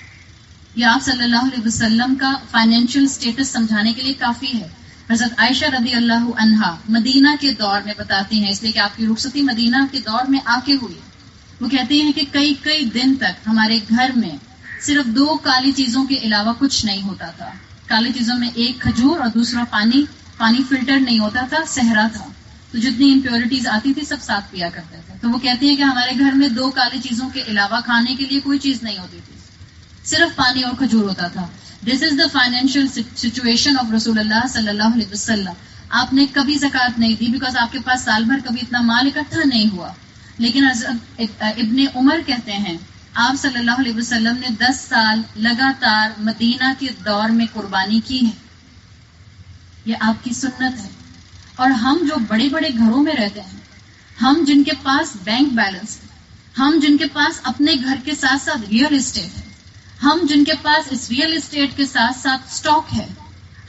یہ آپ صلی اللہ علیہ وسلم کا فائنینشیل سٹیٹس سمجھانے کے لیے کافی ہے. حضرت عائشہ رضی اللہ عنہا مدینہ کے دور میں بتاتی ہیں، اس لیے کہ آپ کی رخصتی مدینہ کے دور میں آ کے ہوئی. وہ کہتی ہیں کہ کئی دن تک ہمارے گھر میں صرف 2 کالی چیزوں کے علاوہ کچھ نہیں ہوتا تھا. کالی چیزوں میں ایک کھجور اور دوسرا پانی فلٹر نہیں ہوتا تھا، صحرا تھا، تو جتنی امپیورٹیز آتی تھی سب ساتھ پیا کرتے تھے. تو وہ کہتی ہیں کہ ہمارے گھر میں 2 کالی چیزوں کے علاوہ کھانے کے لیے کوئی چیز نہیں ہوتی تھی، صرف پانی اور کھجور ہوتا تھا. دس از دا فائنینشیل سچویشن آف رسول اللہ صلی اللہ علیہ وسلم. آپ نے کبھی زکوٰۃ نہیں دی بیکاز آپ کے پاس سال بھر کبھی اتنا مال اکٹھا نہیں ہوا. لیکن ابن عمر کہتے ہیں آپ صلی اللہ علیہ وسلم نے 10 سال لگاتار مدینہ کے دور میں قربانی کی ہے. یہ آپ کی سنت ہے. اور ہم جو بڑے بڑے گھروں میں رہتے ہیں، ہم جن کے پاس بینک بیلنس ہے، ہم جن کے پاس اپنے گھر کے ساتھ ساتھ ریئل اسٹیٹ ہے، ہم جن کے پاس اس ریئل اسٹیٹ کے ساتھ ساتھ سٹاک ہے،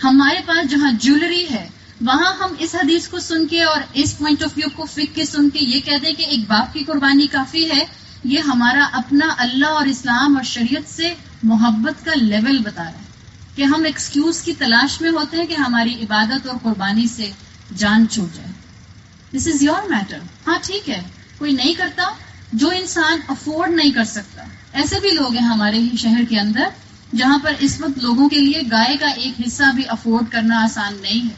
ہمارے پاس جہاں جیولری ہے، وہاں ہم اس حدیث کو سن کے اور اس پوائنٹ آف ویو کو فک کے سن کے یہ کہہ دیں کہ ایک باپ کی قربانی کافی ہے. یہ ہمارا اپنا اللہ اور اسلام اور شریعت سے محبت کا لیول بتا رہا ہے کہ ہم ایکسکیوز کی تلاش میں ہوتے ہیں کہ ہماری عبادت اور قربانی سے جان چھوٹ جائے. دس از یور میٹر. ہاں ٹھیک ہے، کوئی نہیں کرتا، جو انسان افورڈ نہیں کر سکتا. ایسے بھی لوگ ہیں ہمارے ہی شہر کے اندر جہاں پر اس وقت لوگوں کے لیے گائے کا ایک حصہ بھی افورڈ کرنا آسان نہیں ہے.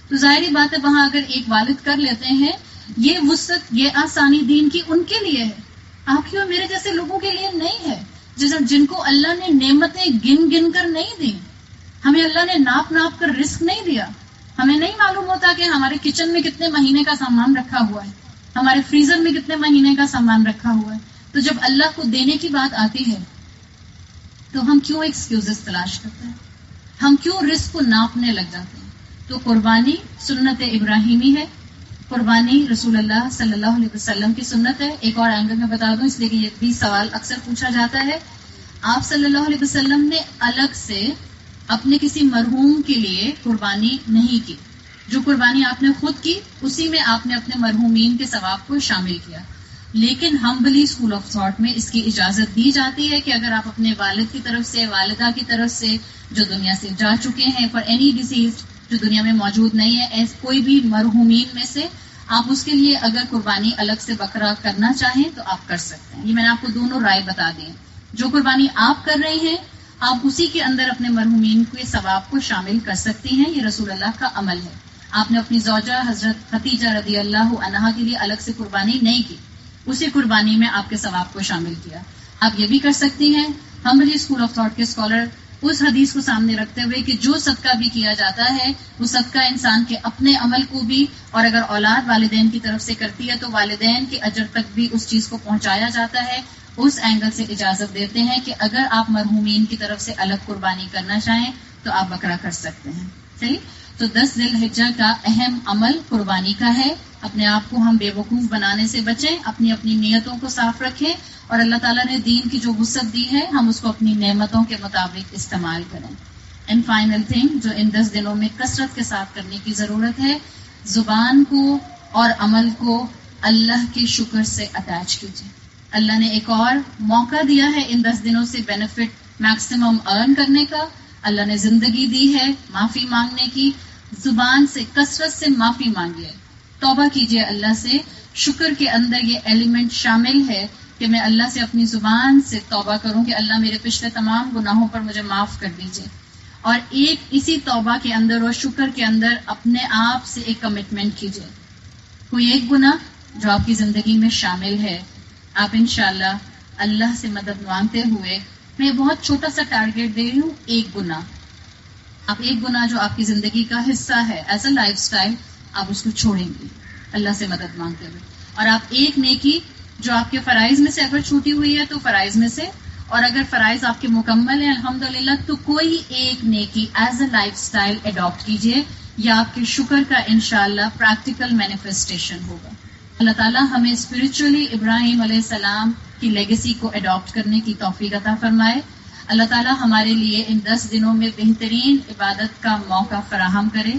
تو ظاہری بات ہے وہاں اگر ایک والد کر لیتے ہیں، یہ وسعت، یہ آسانی دین کی ان کے لیے ہے، آپ کی اور میرے جیسے لوگوں کے لیے نہیں ہے. جن کو اللہ نے نعمتیں گن گن کر نہیں دی. ہمیں اللہ نے ناپ ناپ کر رزق نہیں دیا. ہمیں نہیں معلوم ہوتا کہ ہمارے کچن میں کتنے مہینے کا سامان رکھا ہوا ہے, ہمارے فریزر میں کتنے مہینے کا سامان رکھا ہوا ہے. تو جب اللہ کو دینے کی بات آتی ہے تو ہم کیوں ایکسکیوزز تلاش کرتے ہیں, ہم کیوں رزق کو ناپنے لگ جاتے ہیں. تو قربانی سنت ابراہیمی ہے, قربانی رسول اللہ صلی اللہ علیہ وسلم کی سنت ہے. ایک اور اینگل میں بتا دوں, اس لیے کہ یہ بھی سوال اکثر پوچھا جاتا ہے. آپ صلی اللہ علیہ وسلم نے الگ سے اپنے کسی مرحوم کے لیے قربانی نہیں کی. جو قربانی آپ نے خود کی اسی میں آپ نے اپنے مرحومین کے ثواب کو شامل کیا. لیکن ہمبلی اسکول آف تھاٹ میں اس کی اجازت دی جاتی ہے کہ اگر آپ اپنے والد کی طرف سے, والدہ کی طرف سے جو دنیا سے جا چکے ہیں, فار اینی ڈیزیز جو دنیا میں موجود نہیں ہے, کوئی بھی مرحومین میں سے آپ اس کے لیے اگر قربانی الگ سے بکرا کرنا چاہیں تو آپ کر سکتے ہیں. یہ میں نے آپ کو دونوں رائے بتا دی. جو قربانی آپ کر رہے ہیں آپ اسی کے اندر اپنے مرحومین کے ثواب کو شامل کر سکتی ہیں. یہ رسول اللہ کا عمل ہے. آپ نے اپنی زوجہ حضرت خدیجہ رضی اللہ عنہا کے لیے الگ سے قربانی نہیں کی, اسی قربانی میں آپ کے ثواب کو شامل کیا. آپ یہ بھی کر سکتی ہیں. ہمبلی اسکول آف تھاٹ کے اسکالر اس حدیث کو سامنے رکھتے ہوئے کہ جو صدقہ بھی کیا جاتا ہے وہ صدقہ انسان کے اپنے عمل کو بھی, اور اگر اولاد والدین کی طرف سے کرتی ہے تو والدین کے اجر تک بھی اس چیز کو پہنچایا جاتا ہے. اس اینگل سے اجازت دیتے ہیں کہ اگر آپ مرحومین کی طرف سے الگ قربانی کرنا چاہیں تو آپ بکرا کر سکتے ہیں. صحیح. تو 10 ذی الحجہ کا اہم عمل قربانی کا ہے. اپنے آپ کو ہم بے وقوف بنانے سے بچیں, اپنی اپنی نیتوں کو صاف رکھیں, اور اللہ تعالیٰ نے دین کی جو وسعت دی ہے ہم اس کو اپنی نعمتوں کے مطابق استعمال کریں. اینڈ فائنل تھنگ جو ان 10 دنوں میں کثرت کے ساتھ کرنے کی ضرورت ہے, زبان کو اور عمل کو اللہ کے شکر سے اٹیچ کیجیے. اللہ نے ایک اور موقع دیا ہے ان 10 دنوں سے بینیفٹ میکسیمم ارن کرنے کا. اللہ نے زندگی دی ہے معافی مانگنے کی. زبان سے کثرت سے معافی مانگیے, توبہ کیجیے اللہ سے. شکر کے اندر یہ ایلیمنٹ شامل ہے کہ میں اللہ سے اپنی زبان سے توبہ کروں کہ اللہ میرے پچھلے تمام گناہوں پر مجھے معاف کر دیجیے. اور ایک اسی توبہ کے اندر اور شکر کے اندر اپنے آپ سے ایک کمٹمنٹ کیجیے. کوئی ایک گناہ جو آپ کی زندگی میں شامل ہے, آپ انشاءاللہ اللہ سے مدد مانگتے ہوئے, میں بہت چھوٹا سا ٹارگیٹ دے رہی ہوں, ایک گناہ. آپ ایک گناہ جو آپ کی زندگی کا حصہ ہے ایز اے لائف سٹائل, آپ اس کو چھوڑیں گے اللہ سے مدد مانگتے ہوئے. اور آپ ایک نیکی جو آپ کے فرائض میں سے اگر چھوٹی ہوئی ہے تو فرائض میں سے, اور اگر فرائض آپ کے مکمل ہیں الحمدللہ تو کوئی ایک نیکی as a lifestyle adopt کیجیے. یہ آپ کے شکر کا انشاءاللہ پریکٹیکل مینیفیسٹیشن ہوگا. اللہ تعالیٰ ہمیں اسپرچولی ابراہیم علیہ السلام کی لیگیسی کو اڈاپٹ کرنے کی توفیق عطا فرمائے. اللہ تعالیٰ ہمارے لیے ان 10 دنوں میں بہترین عبادت کا موقع فراہم کرے.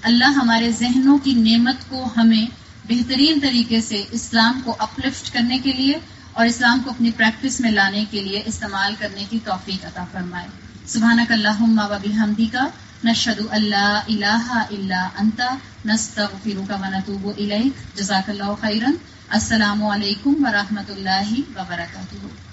اللہ ہمارے ذہنوں کی نعمت کو ہمیں بہترین طریقے سے اسلام کو اپلفٹ کرنے کے لیے اور اسلام کو اپنی پریکٹس میں لانے کے لیے استعمال کرنے کی توفیق عطا فرمائے. سبحانک اللہم و بحمدک نشہد ان لا الہ الا انت نستغفرک و نتوب الیک. جزاک اللہ خیرا. السلام علیکم ورحمۃ اللہ وبرکاتہ.